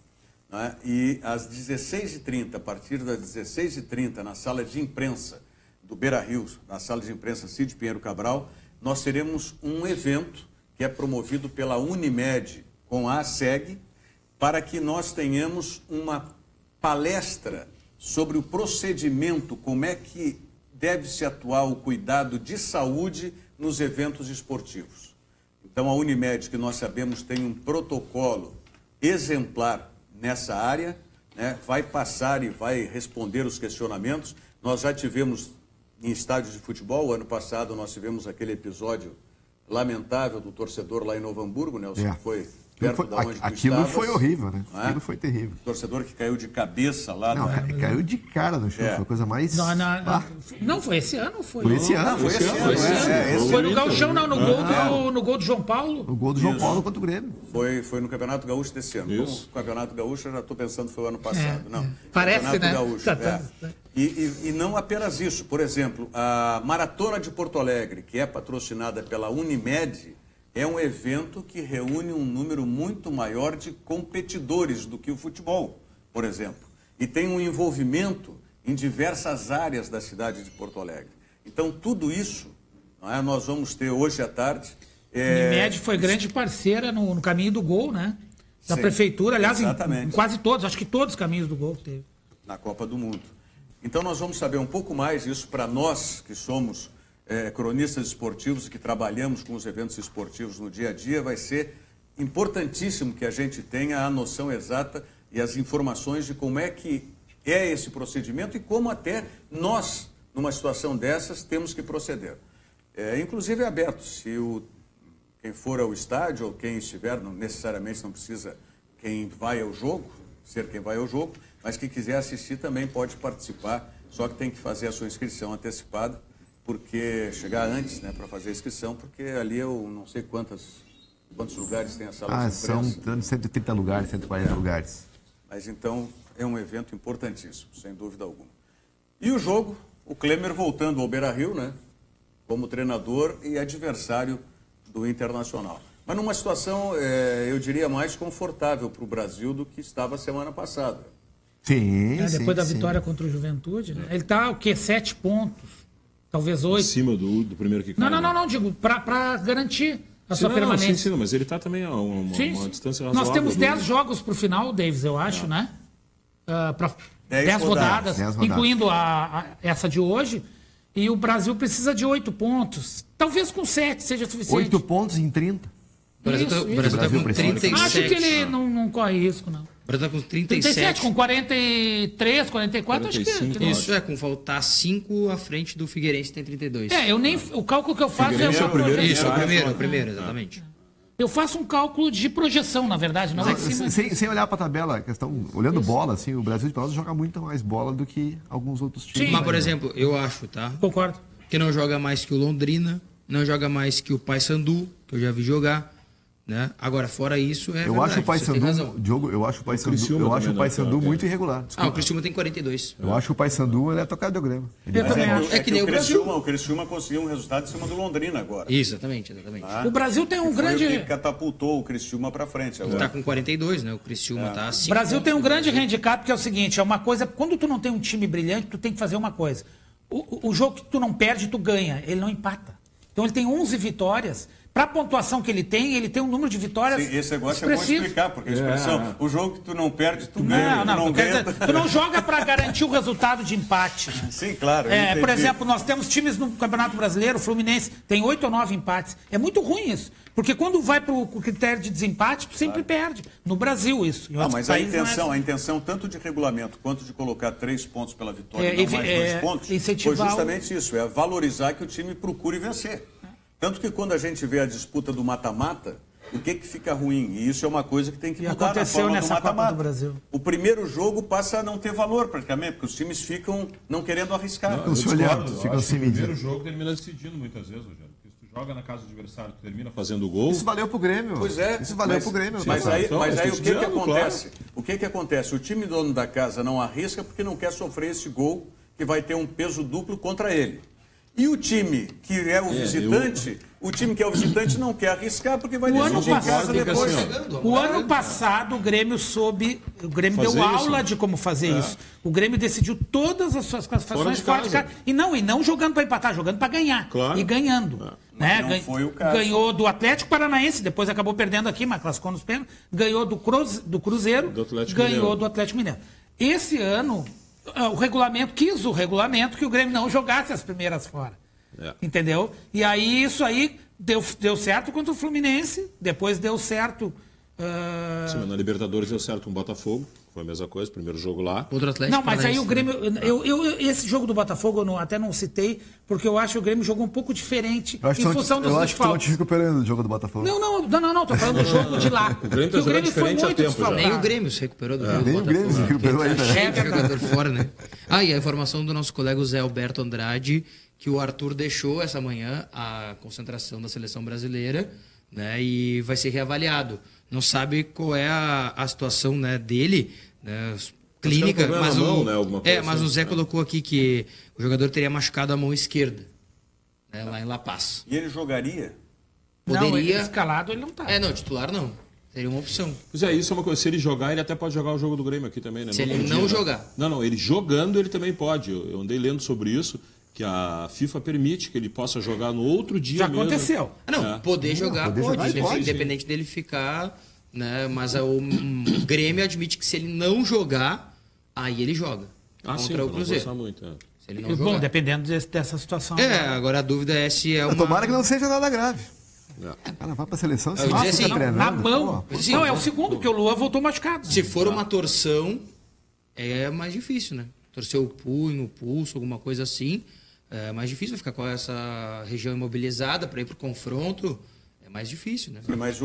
né? E às 16h30, a partir das 16h30, na sala de imprensa do Beira-Rio, na sala de imprensa Cid Pinheiro Cabral, nós teremos um evento que é promovido pela Unimed com a SEG, para que nós tenhamos uma palestra sobre o procedimento, como é que deve-se atuar o cuidado de saúde nos eventos esportivos. Então, a Unimed, que nós sabemos tem um protocolo exemplar nessa área, né, vai passar e vai responder os questionamentos. Nós já tivemos em estádios de futebol, ano passado nós tivemos aquele episódio lamentável do torcedor lá em Novo Hamburgo, Nelson, que foi perto da onde tu aquilo estavas. Foi horrível, né? Não é? Aquilo foi terrível. O torcedor que caiu de cabeça lá. Não, caiu de cara no chão, foi a coisa mais... Não, foi esse ano? Foi esse ano. Foi esse ano. Foi no Gauchão, não, no gol do João Paulo. No gol do João Paulo contra o Grêmio. Foi no Campeonato Gaúcho desse ano. Como o Campeonato Gaúcho, eu já estou pensando que foi o ano passado. Não. Parece, Campeonato né? Gaúcho, E não apenas isso. Por exemplo, a Maratona de Porto Alegre, que é patrocinada pela Unimed, é um evento que reúne um número muito maior de competidores do que o futebol, por exemplo. E tem um envolvimento em diversas áreas da cidade de Porto Alegre. Então, tudo isso, não é, nós vamos ter hoje à tarde... Unimed foi grande parceira no caminho do gol, né? Da prefeitura, aliás, em quase todos, acho que todos os caminhos do gol teve. Na Copa do Mundo. Então, nós vamos saber um pouco mais isso para nós que somos... cronistas esportivos que trabalhamos com os eventos esportivos no dia a dia, vai ser importantíssimo que a gente tenha a noção exata e as informações de como é que é esse procedimento e como até nós, numa situação dessas, temos que proceder. Inclusive é aberto, se quem for ao estádio ou quem estiver, necessariamente não precisa quem vai ao jogo, ser quem vai ao jogo, mas quem quiser assistir também pode participar, só que tem que fazer a sua inscrição antecipada, porque chegar antes, né, para fazer a inscrição, porque ali eu não sei quantos lugares tem a sala de imprensa. São 130 lugares, 140 lugares. Mas então é um evento importantíssimo, sem dúvida alguma. E o jogo, o Klemer voltando ao Beira-Rio, né, como treinador e adversário do Internacional. Mas numa situação, eu diria, mais confortável para o Brasil do que estava semana passada. Sim, depois da vitória contra o Juventude, né? Ele está, 7 pontos? Talvez 8. Acima do primeiro que cai. Não, digo, para garantir a sua permanência. Sim, mas ele está também a uma distância razoável. Nós temos 10 jogos para o final, Davis, eu acho, né? Para 10 rodadas, incluindo essa de hoje. E o Brasil precisa de 8 pontos. Talvez com 7 seja suficiente. 8 pontos em 30. O Brasil está com 37. Acho que ele não corre risco, não. O Brasil está com 37. Com 43, 44, 45, acho que isso com faltar 5 à frente do Figueirense tem 32. O cálculo que eu faço Figueirense é o primeiro. Isso, o primeiro, exatamente. Eu faço um cálculo de projeção, na verdade, não é de cima. Sem olhar para a tabela, olhando bola, assim, o Brasil de Pelotas joga muito mais bola do que alguns outros times. Sim, mas, por exemplo, eu acho, tá? Concordo. Que não joga mais que o Londrina, não joga mais que o Paysandu, que eu já vi jogar. Né? Agora, fora isso, eu acho o Paysandu, Diogo, eu acho o Paysandu muito irregular. O Criciúma tem 42. Eu acho que o Paysandu ele é tocado de Grêmio. É que nem o Brasil. O Criciúma conseguiu um resultado em cima do Londrina agora. Exatamente. O Brasil tem um grande... Foi o que catapultou o Criciúma para frente agora. Está com 42, né? O Criciúma está assim. O Brasil tem um grande handicap, que é o seguinte, é uma coisa... Quando tu não tem um time brilhante, tu tem que fazer uma coisa. O jogo que tu não perde, tu ganha. Ele não empata. Então ele tem 11 vitórias... Para a pontuação que ele tem um número de vitórias. Sim, esse negócio é bom explicar, porque a expressão, o jogo que tu não perde, tu ganha. Tu não joga para garantir o resultado de empate. Sim, claro. Por exemplo, nós temos times no Campeonato Brasileiro, o Fluminense tem 8 ou 9 empates. É muito ruim isso, porque quando vai para o critério de desempate, tu sempre perde. No Brasil, isso. Mas a intenção tanto de regulamento quanto de colocar 3 pontos pela vitória e não mais 2 pontos, foi justamente isso, é valorizar que o time procure vencer. Tanto que quando a gente vê a disputa do mata-mata, o que fica ruim? E isso é uma coisa que tem que mudar na forma do mata-mata. O primeiro jogo passa a não ter valor praticamente, porque os times ficam não querendo arriscar. O primeiro jogo termina decidindo muitas vezes, Rogério. Porque se tu joga na casa do adversário, tu termina fazendo gol... Isso valeu pro Grêmio. Pois é. Isso valeu pro Grêmio. Mas aí o que acontece? O que acontece? O time dono da casa não arrisca porque não quer sofrer esse gol que vai ter um peso duplo contra ele. E o time que é o visitante, não quer arriscar porque vai decidir em casa depois. O ano passado o Grêmio deu aula de como fazer isso. O Grêmio decidiu todas as suas classificações fora de casa. E não jogando para empatar, jogando para ganhar. Claro. E ganhando. Não foi o caso. Ganhou do Atlético Paranaense, depois acabou perdendo aqui, mas classificou nos pênaltis. Ganhou do Cruzeiro, ganhou do Atlético Mineiro. Esse ano... O regulamento que o Grêmio não jogasse as primeiras fora. Entendeu? E aí isso aí deu certo contra o Fluminense, depois deu certo... Sim, mas na Libertadores deu certo com o Botafogo, foi a mesma coisa, primeiro jogo lá. Outro Atlético. Não, mas aí o Grêmio... esse jogo do Botafogo eu até não citei, porque eu acho que o Grêmio jogou um pouco diferente em função dos desfalques. Eu acho que tu não te recuperando do jogo do Botafogo. Não, tô falando do jogo de lá. O Grêmio foi muito desfalcado. Nem o Grêmio se recuperou do jogo do Nem o Grêmio se recuperou ainda. Jogador fora, né? E a informação do nosso colega Zé Alberto Andrade, que o Arthur deixou essa manhã a concentração da seleção brasileira, né, e vai ser reavaliado. Não sabe qual é a situação, né, dele, né, clínica, mas o Zé colocou aqui que o jogador teria machucado a mão esquerda, né, lá em La Paz. E ele jogaria? Poderia... Não, escalado ele não tá. Titular não. Seria uma opção. Pois isso é uma coisa. Se ele jogar, ele até pode jogar o jogo do Grêmio aqui também, né? Se ele não jogar. Não, ele jogando, ele também pode. Eu andei lendo sobre isso, que a FIFA permite que ele possa jogar no outro dia Já mesmo. aconteceu. Poder jogar pode. Independente dele ficar, né? Mas o Grêmio admite que se ele não jogar, aí ele joga. Contra o Cruzeiro. Muito, se ele não jogar. Bom, dependendo dessa situação. Agora a dúvida é se é uma... Tomara que não seja nada grave. Cara, vai pra seleção, na mão. É o segundo, porque o Luan voltou machucado. Se for uma torção, é mais difícil, né? Torcer o punho, o pulso, alguma coisa assim, é mais difícil ficar com essa região imobilizada para ir pro confronto. É mais difícil, né? Mas,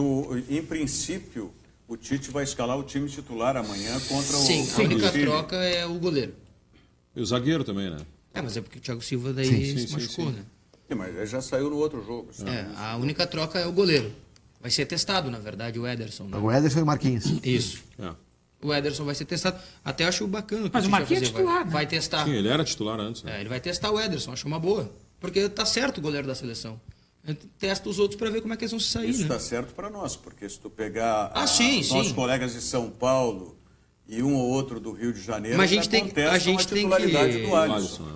em princípio, o Tite vai escalar o time titular amanhã contra o... Sim, a única troca é o goleiro. E o zagueiro também, né? Mas é porque o Thiago Silva daí se machucou, né? Sim, mas já saiu no outro jogo. A única troca é o goleiro. Vai ser testado, na verdade, o Ederson. Né? O Ederson e o Marquinhos. Isso. O Ederson vai ser testado. Até acho bacana. Mas o Marquinhos é titular, vai testar. Sim, ele era titular antes. Né? Ele vai testar o Ederson, acho uma boa. Porque tá certo o goleiro da seleção. testa os outros para ver como é que eles vão se sair. Isso né? está certo para nós, porque se tu pegar sim, nossos colegas de São Paulo e um ou outro do Rio de Janeiro, mas a gente tem titularidade que do Alisson.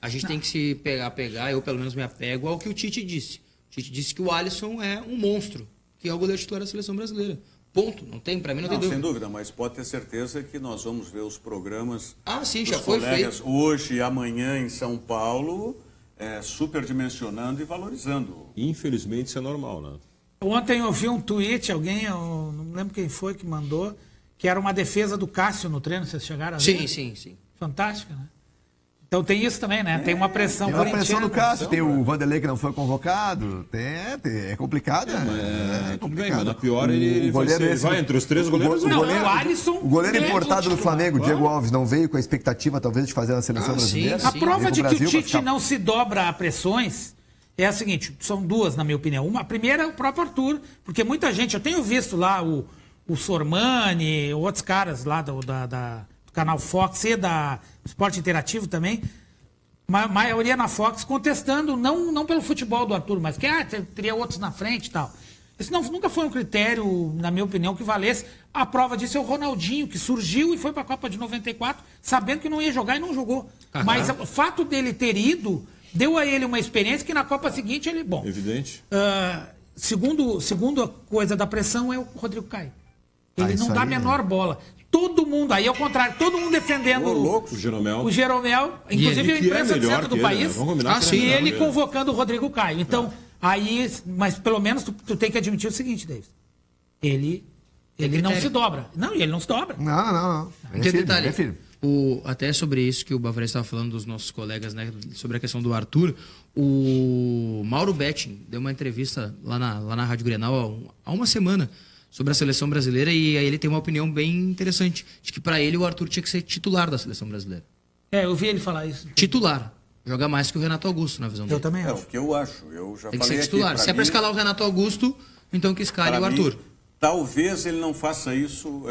A gente tem que se pegar, eu pelo menos me apego ao que o Tite disse. O Tite disse que o Alisson é um monstro, que é o goleiro titular da seleção brasileira. Ponto. Não tem, para mim não tem dúvida. Sem dúvida, mas pode ter certeza que nós vamos ver os programas sim, dos já foi colegas feito. hoje e amanhã em São Paulo, superdimensionando e valorizando. Infelizmente isso é normal, né? Ontem eu vi um tweet, alguém, eu não lembro quem foi que mandou, que era uma defesa do Cássio no treino, vocês chegaram a ver? Sim. Fantástica, né? Então tem isso também, né? Tem uma pressão Tem uma pressão do Cássio, tem o né? Vanderlei que não foi convocado, é complicado, né? É complicado. Mas na pior ele vai entre os três goleiros. O Alisson... O goleiro importado do Flamengo, Diego Alves, não veio com a expectativa talvez de fazer na seleção brasileira? A prova de que o Tite não se dobra a pressões é a seguinte, são duas na minha opinião. A primeira é o próprio Arthur, porque muita gente, eu tenho visto lá o Sormani, outros caras lá do canal Fox e da Esporte Interativo também, maioria na Fox, contestando, não pelo futebol do Arthur, mas que teria outros na frente e tal. Isso nunca foi um critério, na minha opinião, que valesse. A prova disso é o Ronaldinho, que surgiu e foi para a Copa de 94, sabendo que não ia jogar e não jogou. Mas o fato dele ter ido, deu a ele uma experiência que na Copa seguinte ele... Bom, evidente. Segunda coisa da pressão é o Rodrigo Caio. Ele não dá a menor bola. Todo mundo, aí ao contrário, todo mundo defendendo o Jeromel. O Jeromel, inclusive a imprensa do centro do país. E ele convocando o Rodrigo Caio. Então, aí, mas pelo menos tu tem que admitir o seguinte, Davis. Ele não se dobra. Não, ele não se dobra. Não. Detalhe, até sobre isso que o Bavarese estava falando dos nossos colegas, né, sobre a questão do Arthur, o Mauro Betting deu uma entrevista lá na Rádio Grenal há uma semana sobre a seleção brasileira e aí ele tem uma opinião bem interessante, de que para ele o Arthur tinha que ser titular da seleção brasileira. Eu vi ele falar isso. Titular. Joga mais que o Renato Augusto, na visão dele. Eu também acho. É o que eu acho. Eu já tem que falei ser titular. Se é para escalar o Renato Augusto, então que escale o Arthur. Talvez ele não faça isso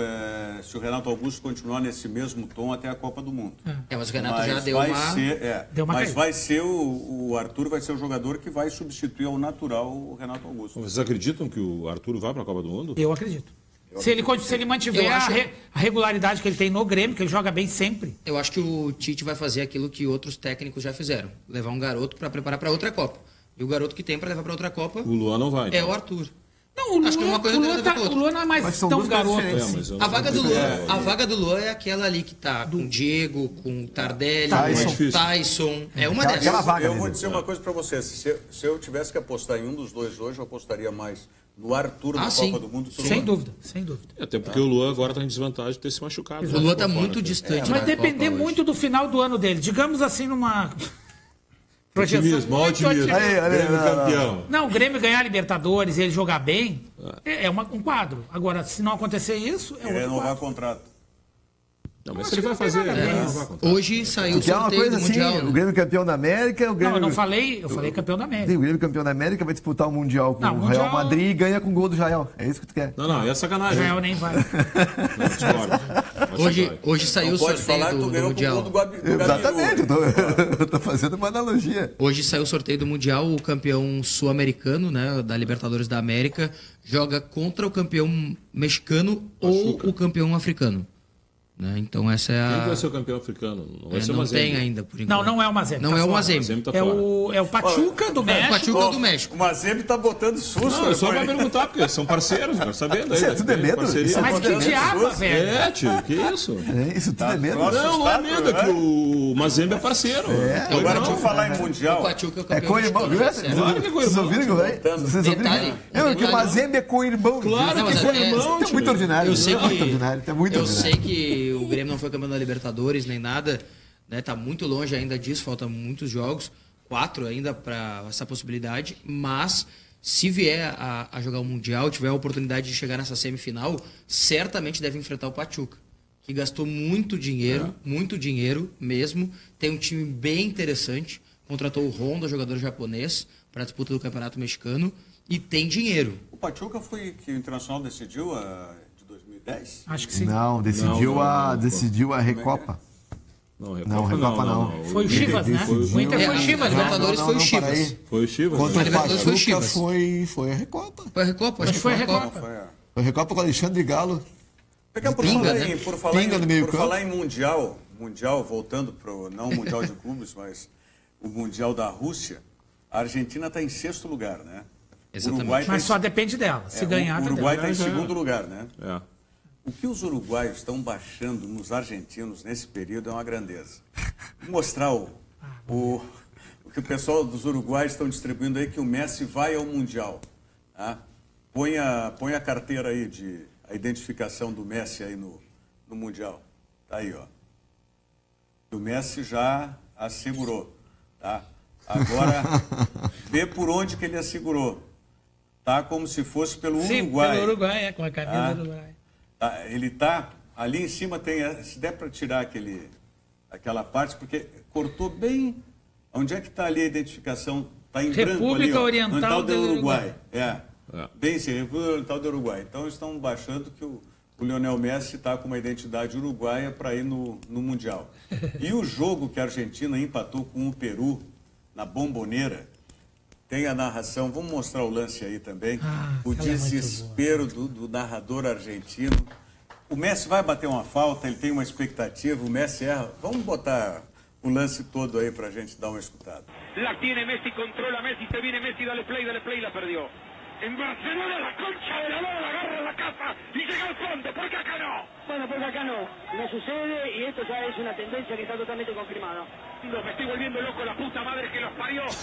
se o Renato Augusto continuar nesse mesmo tom até a Copa do Mundo. Mas o Renato já deu uma... Mas vai ser o Arthur vai ser o jogador que vai substituir ao natural o Renato Augusto. Vocês acreditam que o Arthur vai para a Copa do Mundo? Eu acredito. Se ele mantiver a regularidade que ele tem no Grêmio, que ele joga bem sempre. Eu acho que o Tite vai fazer aquilo que outros técnicos já fizeram. Levar um garoto para preparar para outra Copa. E o garoto que tem para levar para outra Copa... O Luan não vai. Então. É o Arthur. Não, o Luan não é mais tão garoto. A vaga do Luan é aquela ali que tá com o Diego, com o Tardelli, com o Tyson. É uma dessas. Eu vou dizer uma coisa para vocês. Se eu tivesse que apostar em um dos dois hoje, eu apostaria mais no Arthur na Copa do Mundo. Sem dúvida. Até porque o Luan agora está em desvantagem de ter se machucado. O Luan está muito distante. Vai depender muito do final do ano dele. Digamos assim, numa... Otimismo. Campeão. Não, o Grêmio ganhar a Libertadores e ele jogar bem é um quadro. Agora, se não acontecer isso, é outro renovar contrato. Não, mas ele vai fazer. Hoje saiu o sorteio do Mundial. O Grêmio campeão da América. O Grêmio... Não, eu não falei, eu falei campeão da América. Sim, o Grêmio campeão da América vai disputar o Mundial com o Real Madrid e ganha com o gol do Jael. É isso que tu quer? Não, é sacanagem. O Jael nem vai. Hoje saiu o sorteio do Mundial. Exatamente, eu tô fazendo uma analogia. Hoje saiu o sorteio do Mundial, o campeão sul-americano, né, da Libertadores da América, joga contra o campeão mexicano ou o campeão africano. Né? Então essa é a... Quem vai ser o campeão africano? Não vai ser o Não Mazembe. tem ainda, por enquanto. Não é o Mazembe. Não é o Mazembe. Tá é o Pachuca do México. O Pachuca do México. O Mazembe tá botando susto. Não, só pra perguntar, porque são parceiros, quero saber. Isso tudo é medo? Mas que diabo, velho? Tio, que isso? Isso tudo é medo? Não é medo, é que o Mazembe é parceiro. Agora vamos falar em Mundial. O Pachuca é o É campeão. co-irmão. Vocês ouviram que vai? Vocês ouviram? É que o Mazembe é co-irmão. Claro que é co-irmão. É muito ordinário. Eu sei que o Grêmio não foi campeão da Libertadores nem nada, né? Tá muito longe ainda disso, faltam muitos jogos, 4 ainda para essa possibilidade, mas se vier a jogar o Mundial, tiver a oportunidade de chegar nessa semifinal, certamente deve enfrentar o Pachuca, que gastou muito dinheiro mesmo, tem um time bem interessante, contratou o Honda, jogador japonês, para a disputa do Campeonato Mexicano, e tem dinheiro. O Pachuca foi que o Internacional decidiu de 2010? Acho que sim. Não, decidiu a Recopa. Não, Recopa não. Foi o Chivas, né? O Inter foi o Chivas, né? Libertadores foi o Chivas. Foi o Chivas. Contra o Libertadores foi o Pachuca Chivas. foi a Recopa. Foi a Recopa? Acho que foi a Recopa. Recopa. Foi a Recopa com o Alexandre Galo. Por falar campo. em Mundial, voltando para não o Mundial de Clubes, mas o Mundial da Rússia, a Argentina está em 6º lugar, né? Exatamente. Mas só depende dela. Se ganhar, o Uruguai tá está em 2º lugar, né? É. O que os uruguaios estão baixando nos argentinos nesse período é uma grandeza. Vou mostrar o que o pessoal dos uruguaios estão distribuindo aí, que o Messi vai ao Mundial. Tá? Põe a carteira aí a identificação do Messi aí no Mundial. Tá aí, ó. O Messi já assegurou. Tá? Agora, vê por onde que ele assegurou. Tá como se fosse pelo Uruguai. Sim, pelo Uruguai, com a camisa do Uruguai. Tá, ele tá ali em cima, se der para tirar aquela parte, porque cortou bem. Onde é que está ali a identificação? Está em branco ali, República ó, Oriental do Uruguai. Bem sim, República Oriental do Uruguai. Então estão baixando que o Lionel Messi está com uma identidade uruguaia para ir no Mundial. E o jogo que a Argentina empatou com o Peru na Bombonera, tem a narração, vamos mostrar o lance aí também, o desespero do narrador argentino. O Messi vai bater uma falta, ele tem uma expectativa, o Messi erra. Vamos botar o lance todo aí para a gente dar uma escutada. La tiene Messi, controla Messi, se viene Messi, dale play, la perdió. En Barcelona la concha de la lora la agarra en la casa y llega al fondo, ¿por qué acá no? Bueno, porque acá no sucede y esto ya es una tendencia que está totalmente confirmada. Me estoy volviendo loco, la puta madre que los parió. Lo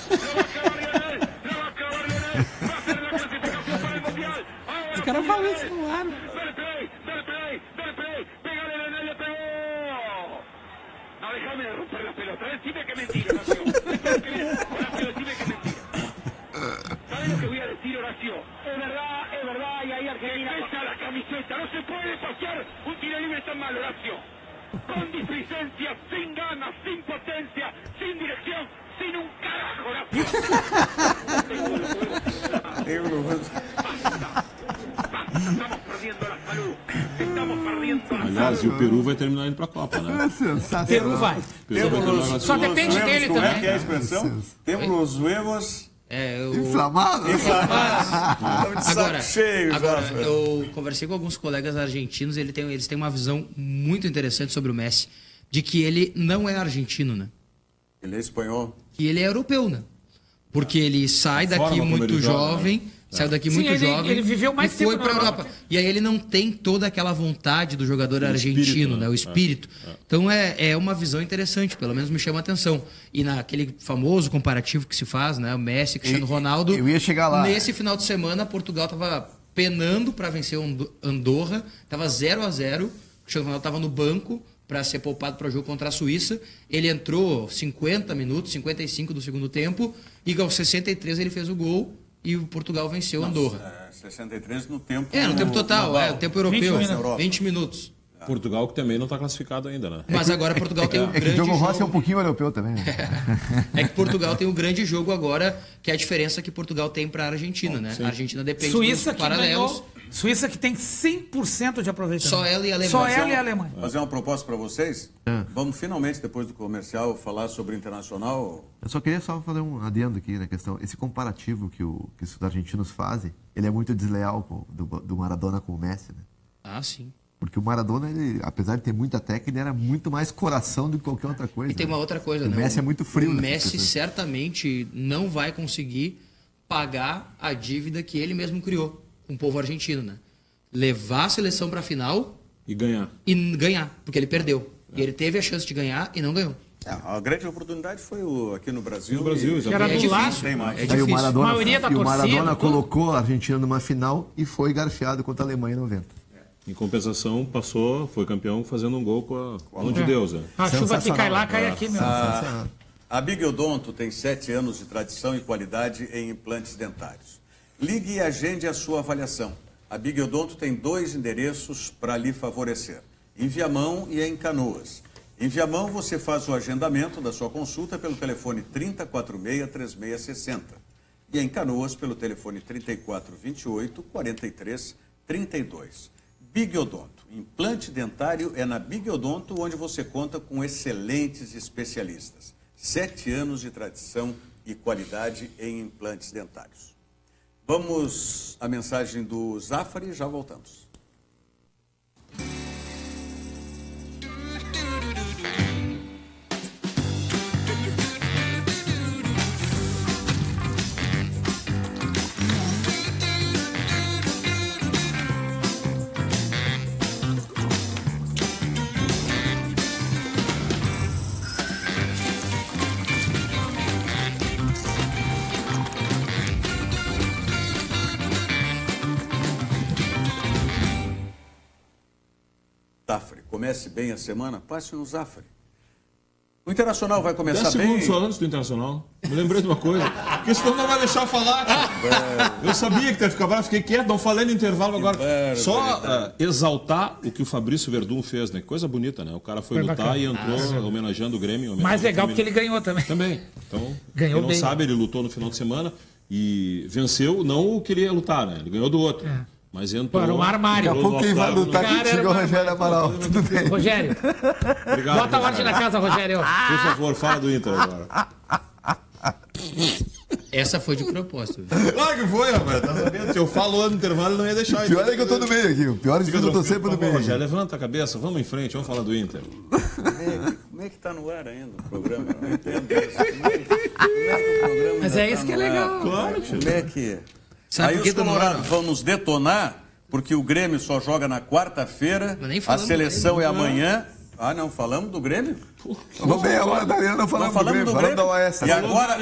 va a acabar Lionel, va a ser la clasificación para el Mundial. Os caras falam isso no ar. Dale play, pégale Lionel, le pegó. No, déjame de romper la pelota, decime que mentira, Horacio. Horacio, decime que mentira. ¿Sabes lo que voy a decir, Horacio? Es verdad, y ahí Argentina... Pesa la camiseta, no se puede pasear un tiro libre tan mal, Horacio. Con displicencia, sin ganas, sin potencia, sin dirección, sin un carajo, Horacio. Estamos perdiendo la salud. Estamos perdiendo la salud. Aliás, e o Peru vai terminar indo para a Copa, né? Peru vai. Só depende dele Como também. é que é a expressão? Temos os huevos... Inflamados? Agora, cheio, eu conversei com alguns colegas argentinos, eles têm uma visão muito interessante sobre o Messi, de que ele não é argentino, né? Ele é espanhol. Que ele é europeu, né? Porque ele sai daqui muito jovem, saiu daqui muito jovem ele viveu mais e foi tempo para a na Europa. E aí ele não tem toda aquela vontade do jogador argentino, né? O espírito. Então é uma visão interessante, pelo menos me chama a atenção. E naquele famoso comparativo que se faz, né? O Messi, Cristiano Ronaldo. Eu ia chegar lá. Nesse final de semana, Portugal estava penando para vencer o Andorra, estava 0-0. O Cristiano Ronaldo estava no banco para ser poupado para o jogo contra a Suíça. Ele entrou 50 minutos, 55 do segundo tempo, e aos 63 ele fez o gol e o Portugal venceu Andorra. 63 no tempo... no tempo total, o tempo europeu, 20 minutos. Portugal que também não está classificado ainda, né? Mas agora Portugal tem um grande jogo. O jogo. Rossi é um pouquinho europeu também. É que Portugal tem um grande jogo agora, que é a diferença que Portugal tem para a Argentina, né? A Argentina depende Suíça dos paralelos. Ganhou, Suíça que tem 100% de aproveitamento. Só ela e a Alemanha. Só ela e a Alemanha. Fazer uma proposta para vocês? Vamos finalmente, depois do comercial, falar sobre o Internacional. Eu só queria fazer um adendo aqui na questão. Esse comparativo que os argentinos fazem, ele é muito desleal do Maradona com o Messi, né? Ah, sim. Porque o Maradona, ele, apesar de ter muita técnica, ele era muito mais coração do que qualquer outra coisa. E tem uma outra coisa, né? O Messi é muito frio. O Messi certamente não vai conseguir pagar a dívida que ele mesmo criou com o povo argentino, né? Levar a seleção para a final e ganhar. Porque ele perdeu. E ele teve a chance de ganhar e não ganhou. A grande oportunidade foi aqui no Brasil. No Brasil, exatamente. É difícil. Tem mais. É difícil. Aí o Maradona colocou a Argentina numa final e foi garfiado contra a Alemanha em 90. Em compensação, foi campeão fazendo um gol com a mão de Deus. Né? A chuva que cai lá, cai aqui, meu. A Big Odonto tem 7 anos de tradição e qualidade em implantes dentários. Ligue e agende a sua avaliação. A Big Odonto tem 2 endereços para lhe favorecer: em Viamão e em Canoas. Em Viamão, você faz o agendamento da sua consulta pelo telefone 3046-3660. E em Canoas, pelo telefone 3428-4332. Big Odonto, Implante dentário é na Big Odonto, onde você conta com excelentes especialistas. 7 anos de tradição e qualidade em implantes dentários. Vamos à mensagem do Zafari e já voltamos. Zafari, comece bem a semana, passe no Zafari. O Internacional vai começar 10 bem... segundos só antes do Internacional. Me lembrei de uma coisa. Porque senão não vai deixar eu falar. Eu sabia que ia ficar bravo, fiquei quieto, não falei no intervalo agora. Só exaltar o que o Fabrício Verdun fez, né? Coisa bonita, né? O cara foi lutar bacana. e entrou homenageando o Grêmio. Mais legal porque ele ganhou também. Também. Então, Ganhou quem não bem. sabe, ele lutou no final de semana e venceu, não o que ele ia lutar, né? Ele ganhou do outro. Mas entrou... Para um armário. Daqui a pouco quem vai lutar contigo é o Rogério Amaral. Tudo bem. Rogério, Obrigado, bota a ordem na casa, Rogério. Por favor, fala do Inter agora. Essa foi de propósito. Claro que foi, rapaz. Tá sabendo? Se eu falo no intervalo, não ia deixar. O pior é que eu tô no meio aqui. O pior é que eu tô sempre no meio. Rogério, levanta a cabeça, vamos em frente, vamos falar do Inter. Como é que está no ar ainda o programa? Eu não entendo isso. Como é que o programa Mas ainda é tá isso que é no ar? legal. Claro, tio. Como é que... Sabe Aí por que os tá no ar? colorados vão nos detonar, porque o Grêmio só joga na quarta-feira, Mas nem a falamos seleção do é Grêmio. amanhã. Ah, não, falamos do Grêmio? Vamos bem, a hora da arena não falamos do Grêmio, falamos da Oeste. E agora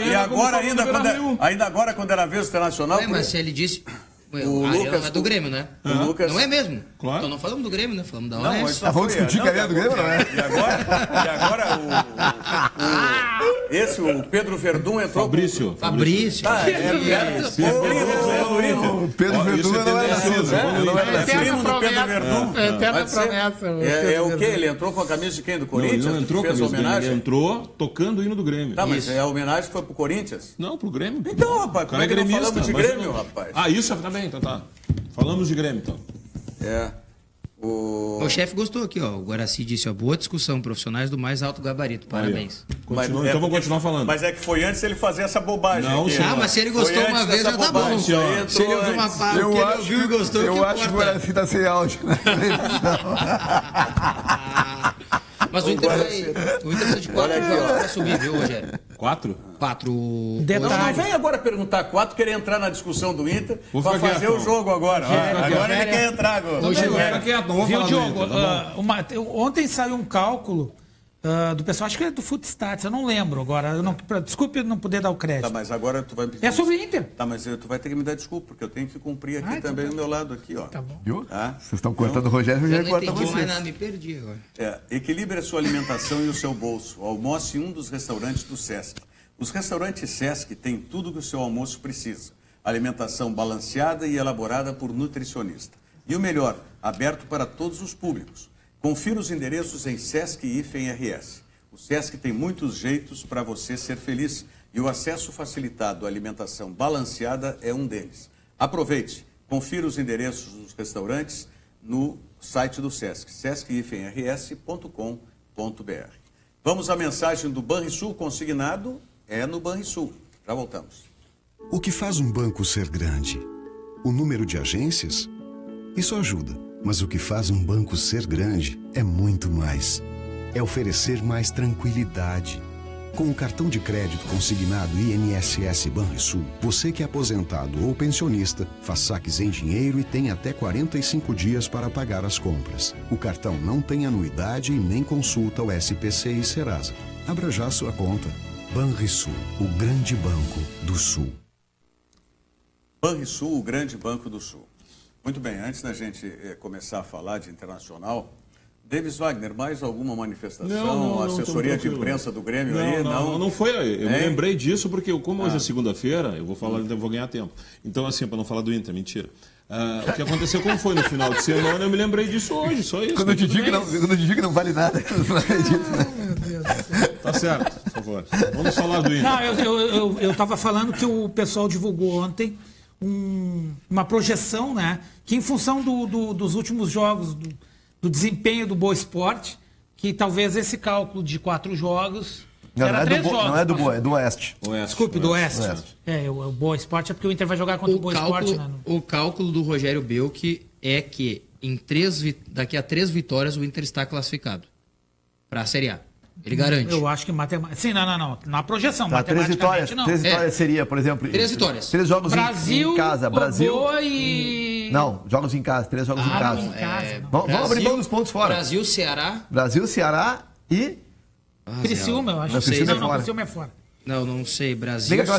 ainda agora, quando era vez do Internacional... Mas se ele disse... O a Lucas- Lucas é do Grêmio, né? o Lucas- Não é mesmo? Claro. Então não falamos do Grêmio, né? Falamos da Não, mas Oeste. só Vamos foi- discutir que a arena do Grêmio, não é? E agora o Pedro Verdun entrou... Fabrício. Fabrício. O Pedro Verdun isso é não é nascido. tendencioso. Não é É nascido. primo do Pedro Verdun. Eterna Pode ser? promessa. É o quê? Ele entrou com a camisa de quem? Do Não, ele Corinthians? não entrou com a Fez camisa do Grêmio, homenagem? ele entrou tocando o hino do Grêmio. Tá, mas a homenagem foi pro Corinthians? Não, pro Grêmio. Então, rapaz, O como cara é que não gremista, falamos de mas Grêmio, não- rapaz? Ah, isso tá bem, então tá. Falamos de Grêmio, então. É. O chefe gostou aqui, ó. O Guaraci disse, ó, boa discussão, profissionais do mais alto gabarito. Parabéns. Continua, Mas então vamos continuar falando. Mas é que foi antes ele fazer essa bobagem. Não, aqui. senhor. Ah, mas se ele Foi gostou uma antes vez, dessa já tá bom. bobagem. Se Aí entrou ele ouviu uma antes. parte, o que ele ouviu e gostou, eu que acho que o importa. Guaraci tá sem áudio. Mas o Inter precisa de 4 Olha aqui, jogos ó. pra subir, viu, Rogério? 4? 4. Não Detalhe. vem agora perguntar 4, querer entrar na discussão do Inter Vou pra ficar fazer quieto. o jogo agora. Agora ele quer entrar agora. Não, fica quieto, não vou Viu, falar do Diogo? Inter, tá bom? Ontem saiu um cálculo do pessoal, acho que é do Footstats, eu não lembro agora. Desculpe não poder dar o Tá, crédito. mas agora tu vai me pedir... É sobre o Inter. Tá, mas tu vai ter que me dar desculpa, porque eu tenho que cumprir aqui então também tá. do meu lado aqui, ó. Tá bom. Viu? Tá? Vocês estão cortando o Rogério, o Eu Rogério não corta entendi mais vocês. nada, me perdi agora. Equilibre a sua alimentação e o seu bolso. Almoce em um dos restaurantes do Sesc. Os restaurantes Sesc têm tudo que o seu almoço precisa. Alimentação balanceada e elaborada por nutricionista. E o melhor, aberto para todos os públicos. Confira os endereços em Sesc-RS. O Sesc tem muitos jeitos para você ser feliz e o acesso facilitado à alimentação balanceada é um deles. Aproveite, confira os endereços dos restaurantes no site do Sesc, sesc-rs.com.br. Vamos à mensagem do Banrisul consignado, é no Banrisul. Já voltamos. O que faz um banco ser grande? O número de agências? Isso ajuda, mas o que faz um banco ser grande é muito mais. É oferecer mais tranquilidade. Com o cartão de crédito consignado INSS Banrisul, você que é aposentado ou pensionista, faz saques em dinheiro e tem até 45 dias para pagar as compras. O cartão não tem anuidade e nem consulta o SPC e Serasa. Abra já sua conta. Banrisul, o grande banco do Sul. Banrisul, o grande banco do Sul. Muito bem, antes da gente começar a falar de internacional, Davis Wagner, mais alguma manifestação, assessoria de imprensa do Grêmio aí? Não foi. Eu me lembrei disso porque, como hoje é segunda-feira, eu vou falar, eu vou ganhar tempo. Então, assim, para não falar do Inter, mentira. O que aconteceu, como foi no final de semana, eu me lembrei disso hoje, só isso. Quando eu te digo que não vale nada, eu não acredito. Tá certo, por favor. Vamos falar do Inter. Não, eu estava falando que o pessoal divulgou ontem uma projeção, né? Que em função dos últimos jogos do do desempenho do Boa Esporte, que talvez esse cálculo de 4 jogos... Não é do Boa, é do Oeste. Desculpe, do Oeste. O Boa Esporte é porque o Inter vai jogar contra o Boa Esporte. Né? O cálculo do Rogério Belk é que daqui a 3 vitórias o Inter está classificado para a Série A. Ele garante. Eu acho que matematicamente... Sim, não. Na projeção, tá, matematicamente não. 3 vitórias seria, por exemplo... 3 vitórias. 3 jogos Brasil, em casa. Brasil Boa e... Não, jogos em casa. 3 jogos em casa. Vamos abrir mão dos pontos fora. Brasil, Ceará e... Criciúma, eu acho. Não, Criciúma é fora. Não sei. Brasil, Liga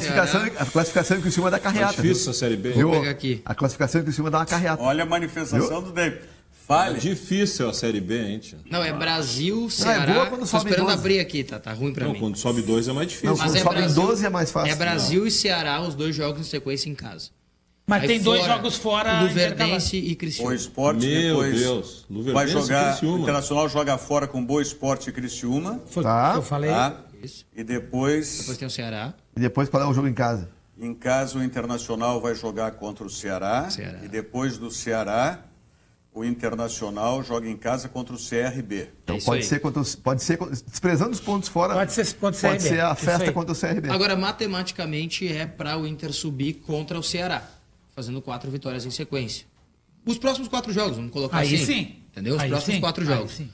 a classificação do Criciúma da carreata. É difícil a Série B. Vou pegar aqui. A classificação do Criciúma dá uma carreata. Olha a manifestação do David. Fale. É difícil a Série B, hein, tio? Não, é Brasil, Ceará. Tô esperando abrir aqui, tá ruim pra mim. Quando sobe 2 é mais difícil. Não, quando sobe 12 é mais fácil. É Brasil e Ceará, os 2 jogos em sequência em casa. Mas tem 2 jogos fora. Luverdense e Criciúma. O Esporte depois vai jogar. O Internacional joga fora com Boa Esporte e Criciúma. Tá. Eu falei. Tá. E depois tem o Ceará. E depois qual é o jogo em casa? Em casa o Internacional vai jogar contra o Ceará. E depois do Ceará, o Internacional joga em casa contra o CRB. Então pode ser desprezando os pontos fora. Pode ser a festa contra o CRB. Agora, matematicamente, é para o Inter subir contra o Ceará, fazendo 4 vitórias em sequência. Os próximos 4 jogos, vamos colocar aí assim. Sim. Entendeu? Os próximos 4 jogos. Sim.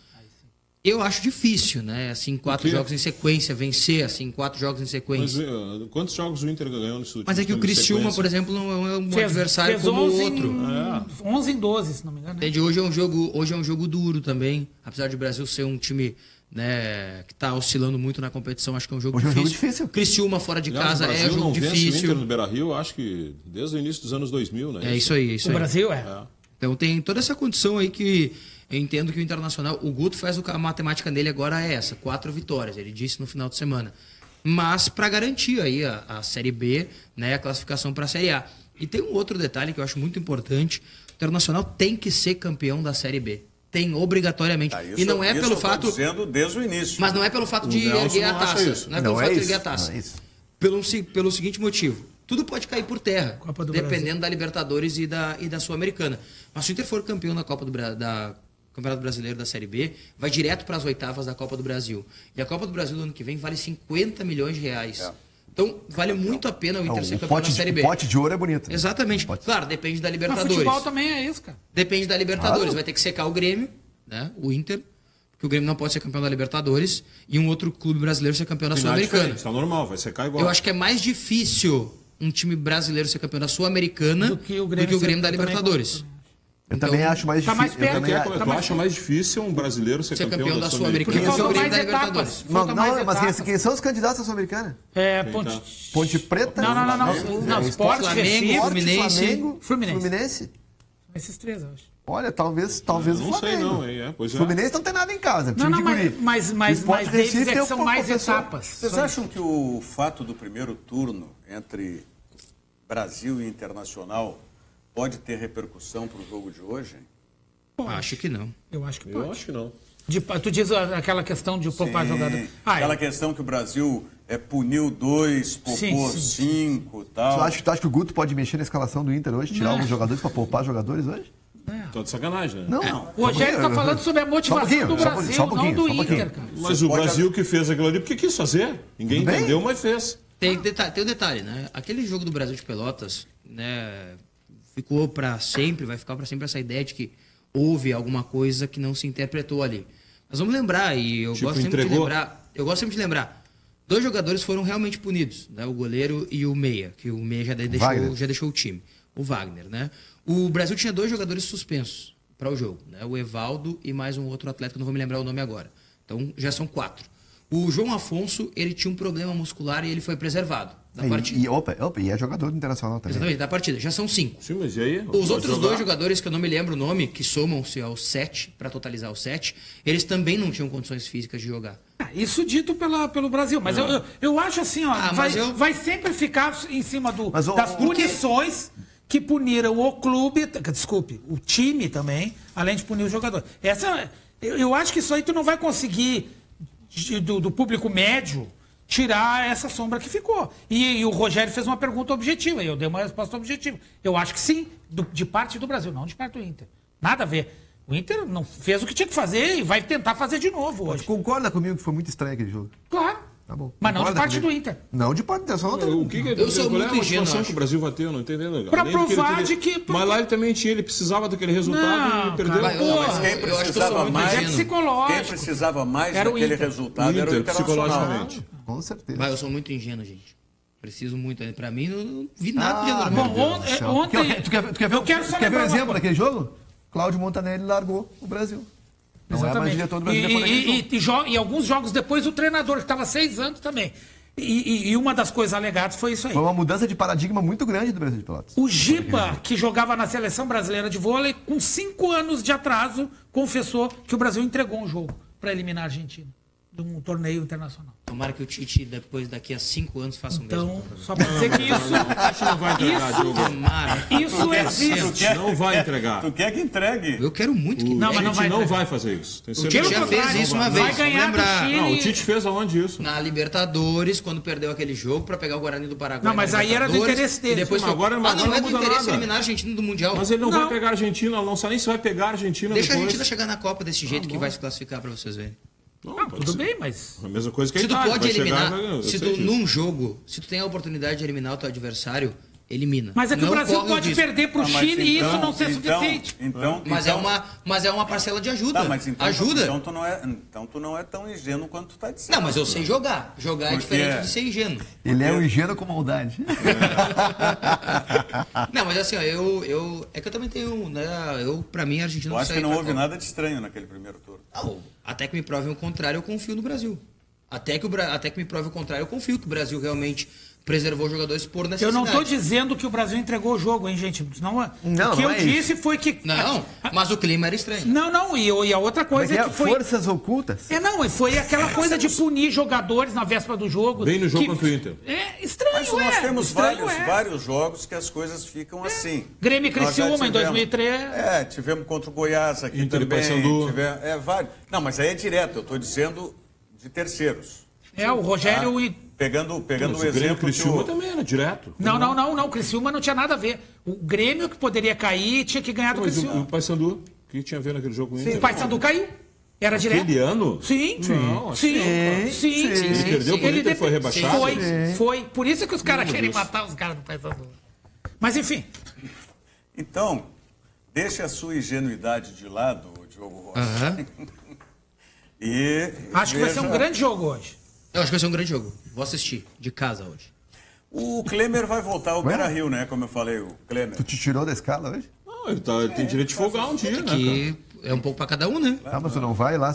Eu acho difícil, né? Assim, 4 jogos em sequência, vencer, assim, 4 jogos em sequência. Mas quantos jogos o Inter ganhou nesse último? Mas é que o Criciúma, por exemplo, não é um adversário como o outro. 11 em 12, se não me engano. Entende? Hoje é um jogo duro também. Apesar de o Brasil ser um time, né, que está oscilando muito na competição, acho que é um jogo difícil. É um jogo difícil. Criciúma fora de casa é um jogo difícil. O Inter no Beira-Rio, acho que desde o início dos anos 2000, né? É isso aí. O Brasil Então tem toda essa condição aí que eu entendo que o Internacional, o Guto faz a matemática dele agora é essa, 4 vitórias, ele disse no final de semana. Mas para garantir aí a Série B, né, a classificação para a Série A. E tem um outro detalhe que eu acho muito importante, o Internacional tem que ser campeão da Série B. Tem, obrigatoriamente. E não é pelo fato... dizendo desde o início. Mas não é pelo fato de erguer a taça. Não é pelo fato de erguer a taça. Pelo seguinte motivo. Tudo pode cair por terra, dependendo da Libertadores e da Sul-Americana. Mas se o Inter for campeão da Campeonato Brasileiro da Série B, vai direto para as oitavas da Copa do Brasil. E a Copa do Brasil do ano que vem vale 50 milhões de reais. Então, vale muito a pena o Inter ser campeão da Série B. O pote de ouro é bonito. Né? Exatamente. Claro, depende da Libertadores. O futebol também é isso, cara. Depende da Libertadores. Vai ter que secar o Grêmio, né? O Inter, porque o Grêmio não pode ser campeão da Libertadores, e um outro clube brasileiro ser campeão da Sul-Americana. Está normal, vai secar igual. Eu acho que é mais difícil um time brasileiro ser campeão da Sul-Americana do que o Grêmio da Libertadores. Eu também acho mais difícil. Tá mais perto. Tu acha mais difícil um brasileiro ser campeão da Sul-Americana do que o Grêmio da Libertadores? Mas quem são os candidatos à Sul-Americana? Ponte Preta? Não. Sport, Fluminense? Esses 3, eu acho. Olha, talvez o Flamengo. Não sei não, Fluminense não tem nada em casa. Mas deles são mais etapas. Vocês acham que o fato do primeiro turno entre Brasil e Internacional pode ter repercussão para o jogo de hoje? Acho que não. Eu acho que pode. Eu acho que não. Tu diz aquela questão de poupar jogador. Aquela questão que o Brasil puniu 2, poupou 5 e tal. Tu acha que o Guto pode mexer na escalação do Inter hoje? Tirar alguns jogadores para poupar jogadores hoje? Tô de sacanagem, né? Não. O Rogério está falando sobre a motivação do Brasil, não do Inter, cara. Mas o Brasil que fez aquilo ali, porque quis fazer. Ninguém entendeu, mas fez. Tem um detalhe, né? Aquele jogo do Brasil de Pelotas, né, ficou para sempre, vai ficar para sempre essa ideia de que houve alguma coisa que não se interpretou ali. Mas vamos lembrar, e eu gosto sempre de lembrar, 2 jogadores foram realmente punidos, né? O goleiro e o meia, que o meia já deixou o time. O Wagner, né? O Brasil tinha 2 jogadores suspensos para o jogo, né? O Evaldo e mais um outro atleta, que não vou me lembrar o nome agora. Então já são 4. O João Afonso, ele tinha um problema muscular e ele foi preservado da partida. E é jogador do Internacional também. Exatamente, da partida. Já são 5. Sim, mas e aí? Os outros 2 jogadores, que eu não me lembro o nome, que somam-se aos 7, para totalizar os 7, eles também não tinham condições físicas de jogar. Isso dito pelo Brasil. Mas eu acho assim, ó, vai sempre ficar em cima das punições que puniram o clube, desculpe, o time também, além de punir o jogador. Eu acho que isso aí tu não vai conseguir do público médio tirar essa sombra que ficou. E o Rogério fez uma pergunta objetiva, e eu dei uma resposta objetiva. Eu acho que sim, de parte do Brasil, não de parte do Inter. Nada a ver. O Inter não fez o que tinha que fazer e vai tentar fazer de novo hoje. Você concorda comigo que foi muito estranho aquele jogo? Claro. Tá bom. Mas não de Concorda parte comigo? do Inter. Não de parte do Inter. O que Eu sou qual é a muito ingênuo, motivação acho. que o Brasil vai ter? Eu não entendendo. Pra Além do que provar ele de que- Mas lá ele também tinha, ele precisava daquele resultado Não, e perdeu. cara, Não, mas Quem eu acho que eu sou precisava muito mais, é ingênuo. psicológico. quem precisava mais Era o daquele Inter. resultado O era o Inter, Internacional. psicologicamente. Com certeza. Mas eu sou muito ingênuo, gente. Preciso muito. Pra mim, não vi nada de Ah, anormal. Bom, ontem... Tu quer ver, eu quero só tu quer ver um lembrar uma exemplo coisa. daquele jogo? Cláudio Montanelli largou o Brasil. Não é mais Exatamente. diretor do Brasil depois daquele jogo. E alguns jogos depois o treinador, que estava 6 anos também. E uma das coisas alegadas foi isso aí. Foi uma mudança de paradigma muito grande do Brasil de Pelotas. O Giba, que jogava na Seleção Brasileira de Vôlei, com 5 anos de atraso, confessou que o Brasil entregou um jogo para eliminar a Argentina de um torneio internacional. Tomara que o Tite, daqui a 5 anos, faça o mesmo. Então, só para dizer que isso... A gente não vai entregar jogo. Tomara. Isso existe. Não vai entregar. Tu quer que entregue? Eu quero muito que Não, mas A não gente vai não entregar. vai fazer isso. Tenho O certeza. Tite já fez isso uma Vai vez. ganhar vamos do lembrar. Chile. Não, o Tite fez aonde isso? Na Libertadores, quando perdeu aquele jogo pra pegar o Guarani do Paraguai. Não, mas na aí era do Libertadores, interesse dele. E depois Mas agora não não é do muda interesse nada. eliminar a Argentina do Mundial. Mas ele não, Não. vai pegar a Argentina, não sabe nem se vai pegar a Argentina Deixa a depois. Argentina chegar na Copa desse jeito que vai se classificar pra vocês verem. Não, Não, pode tudo ser. bem, mas... A mesma coisa que a Se tu Itália, pode vai chegar, eliminar, eu se sei tu disso. num jogo, se tu tem a oportunidade de eliminar o teu adversário, elimina. Mas é que Não o Brasil corre o pode risco. perder pro Ah, mas Chile e isso então- não ser suficiente. Mas é uma parcela de ajuda. Tá, mas então, ajuda. Então tu não é tão ingênuo quanto tu tá dizendo. Não, mas eu sei jogar. Jogar é Porque- diferente de ser ingênuo. Ele é um ingênuo com maldade. Não, mas assim, ó, é que eu também tenho, né, pra mim a Argentina Eu acho sai que não pra houve Copa. nada de estranho naquele primeiro turno. Não, até que me provem o contrário, eu confio no Brasil. Até que me prove o contrário, eu confio que o Brasil realmente preservou os jogadores por Eu necessidade. não estou dizendo que o Brasil entregou o jogo, hein, gente? Não, o que não eu é disse foi que... Não, mas o clima era estranho. Não, e a outra coisa é que foi... Forças ocultas. Não, e foi aquela coisa de punir jogadores na véspera do jogo. Bem no jogo que- contra o Inter. É estranho, Mas nós temos estranho, vários jogos que as coisas ficam assim. Grêmio e Nós já Criciúma em tivemos- 2003. Tivemos contra o Goiás aqui Inter e também. Paysandu. Vários. Não, mas aí é direto, eu estou dizendo de terceiros. O Rogério... Tá? Pegando Mas o o Grêmio exemplo que Criciúma o... também era direto. Não, o Criciúma não tinha nada a ver. O Grêmio que poderia cair tinha que ganhar do Mas Criciúma. o Paysandu, o que tinha a ver naquele jogo com o Inter? O Paysandu caiu. Era direto. Aquele ano? Sim. Não, Sim. Ele perdeu pro Inter e foi rebaixado? Foi. Por isso que os caras querem matar os caras do Paysandu. Mas enfim. Então, deixe a sua ingenuidade de lado, Diogo Rossi. E Acho que vai ser um grande jogo hoje. Eu acho que vai ser um grande jogo. Vou assistir de casa hoje. O Klemer vai voltar ao Beira-Rio, né? Como eu falei, o Klemer. Tu te tirou da escala hoje? Não, ele tem direito de folgar um dia, né? Que é um pouco pra cada um, né? Ah, mas tu não vai lá,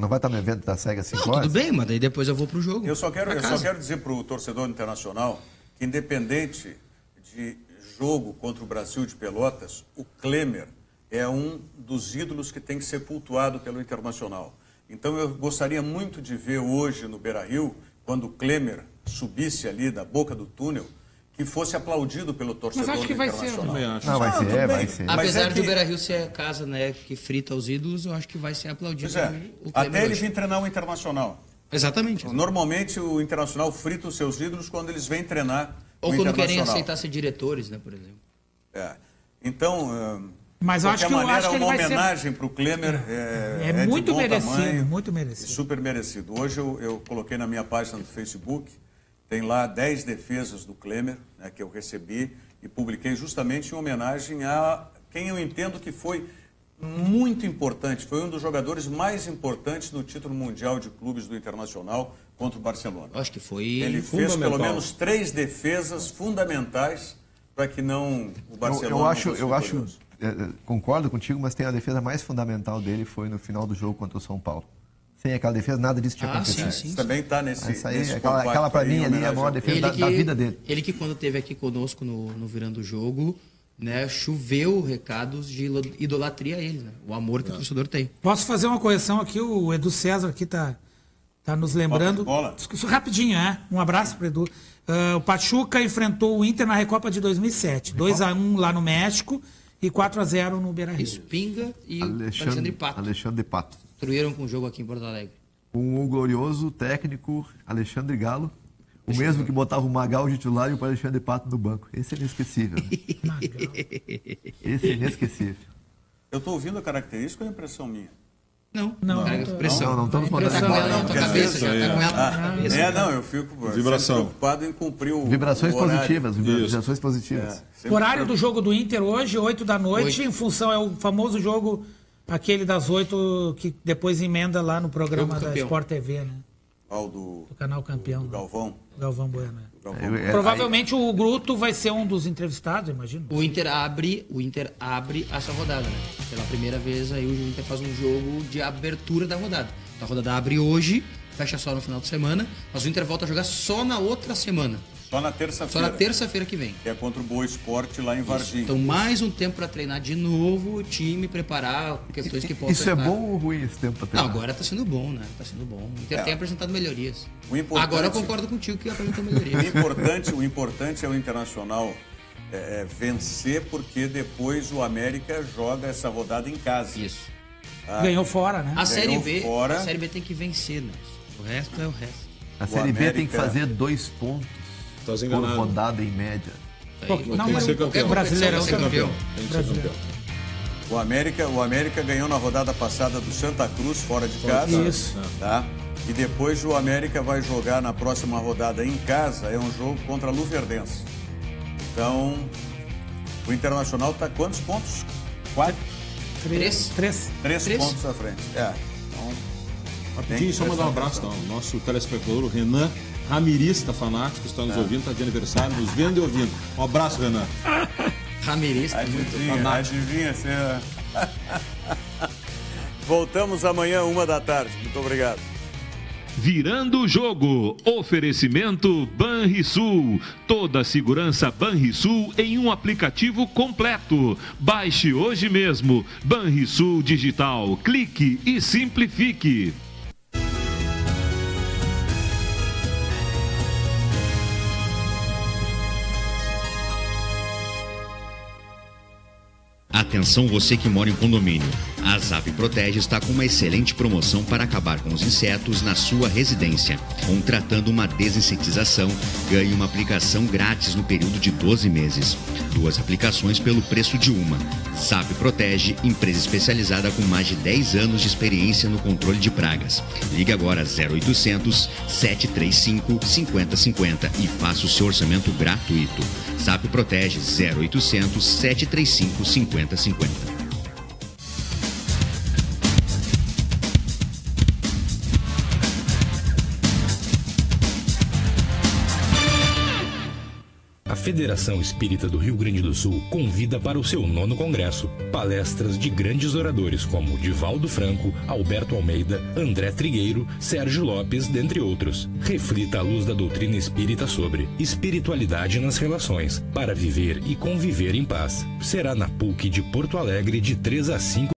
não vai estar no evento da SEGA 5 Não, horas? tudo bem, mas daí depois eu vou pro jogo. Eu só quero Pra casa. dizer para o torcedor internacional que, independente de jogo contra o Brasil de Pelotas, o Klemer é um dos ídolos que tem que ser cultuado pelo Internacional. Então eu gostaria muito de ver hoje no Beira-Rio, quando o Klemer subisse ali da boca do túnel, que fosse aplaudido pelo torcedor Mas acho que do vai ser, Internacional. Também acho. Não, vai tudo ser, bem. vai ser. Mas Apesar é de que- o Beira-Rio ser a casa, né, que frita os ídolos, eu acho que vai ser aplaudido Pois é, o Klemer até ele hoje. vir treinar o Internacional. Exatamente. Normalmente o Internacional frita os seus ídolos quando eles vêm treinar Ou o quando querem Internacional. aceitar ser diretores, né, por exemplo. Então, Mas de eu acho qualquer que maneira, acho que ele uma vai ser... homenagem para o Klemer É de muito bom merecido, tamanho, muito merecido. super merecido. Hoje eu coloquei na minha página do Facebook, tem lá 10 defesas do Klemer, né, que eu recebi e publiquei justamente em homenagem a quem eu entendo que foi muito importante, foi um dos jogadores mais importantes no título mundial de clubes do Internacional contra o Barcelona. Eu acho que foi Ele fez fundamental. pelo menos 3 defesas fundamentais para que não o Barcelona Eu não acho, fosse vitorioso. concordo contigo, mas tem a defesa mais fundamental dele foi no final do jogo contra o São Paulo. Sem aquela defesa, nada disso tinha acontecido. sim. Também está nesse Essa aí, nesse aquela compacto para aí, mim em ali é a homenagem maior ao- defesa da vida dele. Ele que quando esteve aqui conosco no Virando o Jogo, né, choveu recados de idolatria a ele, né? O amor que o torcedor tem. Posso fazer uma correção aqui? O Edu César aqui tá nos lembrando. Bola. Isso rapidinho, Um abraço pro Edu. O Pachuca enfrentou o Inter na Recopa de 2007. 2-1 lá no México e 4-0 no Beira-Rio. Espinga e Alexandre Pato. Alexandre Pato. Destruíram com o jogo aqui em Porto Alegre. Com o glorioso técnico Alexandre Galo, o mesmo que botava o Magal titular e o Alexandre Pato no banco. Esse é inesquecível. Né? Esse é inesquecível. Eu estou ouvindo a característica ou é impressão minha? Não. Pressão. Não estamos falando. Pressão ela na tua cabeça, já tá com ela na cabeça. Não, eu fico preocupado em cumprir o Vibrações horário. positivas, vibrações positivas. O horário do jogo do Inter hoje, 8 da noite, em função, é o famoso jogo, aquele das 8, que depois emenda lá no programa da Sport TV, né? Do Canal Campeão. Do Galvão. Galvão Bueno. Provavelmente o Gruto vai ser um dos entrevistados, imagino. O Inter abre essa rodada, né? Pela primeira vez aí o Inter faz um jogo de abertura da rodada. A rodada abre hoje, fecha só no final de semana, mas o Inter volta a jogar só na outra semana. Só na terça-feira. Só na terça-feira que vem. Que é contra o Boa Esporte lá em Varginha. Então, mais um tempo para treinar de novo o time, preparar questões que possam Isso é bom ou ruim esse tempo para treinar? Não, agora tá sendo bom, né? Tá sendo bom. O Inter tem apresentado melhorias. Agora eu concordo contigo que apresentou melhorias. O importante é o Internacional vencer, porque depois o América joga essa rodada em casa. Isso. Ganhou fora, né? A Série B tem que vencer, né? O resto é o resto. A Série B tem que fazer 2 pontos por rodada em média. Não, mas o Brasileirão é campeão. O América ganhou na rodada passada do Santa Cruz, fora de casa. Isso. Tá? E depois o América vai jogar na próxima rodada em casa, é um jogo contra a Luverdense. Então, o Internacional está quantos pontos? 4? 3 pontos à frente. Rapidinho, só mandar um abraço ao nosso telespectador, o Renan Ramirista, fanático, está nos ouvindo, está de aniversário, nos vendo e ouvindo. Um abraço, Renan. Ramirista, adivinha ser. Voltamos amanhã, 13h. Muito obrigado. Virando o jogo, oferecimento Banrisul. Toda a segurança Banrisul em um aplicativo completo. Baixe hoje mesmo. Banrisul Digital. Clique e simplifique. Atenção você que mora em condomínio. A Zap Protege está com uma excelente promoção para acabar com os insetos na sua residência. Contratando uma desinsetização, ganhe uma aplicação grátis no período de 12 meses. 2 aplicações pelo preço de uma. Zap Protege, empresa especializada com mais de 10 anos de experiência no controle de pragas. Ligue agora 0800 735 5050 e faça o seu orçamento gratuito. Zap Protege 0800 735 5050. A Federação Espírita do Rio Grande do Sul convida para o seu 9º Congresso palestras de grandes oradores como Divaldo Franco, Alberto Almeida, André Trigueiro, Sérgio Lopes, dentre outros. Reflita à luz da doutrina espírita sobre espiritualidade nas relações, para viver e conviver em paz. Será na PUC de Porto Alegre de 3 a 5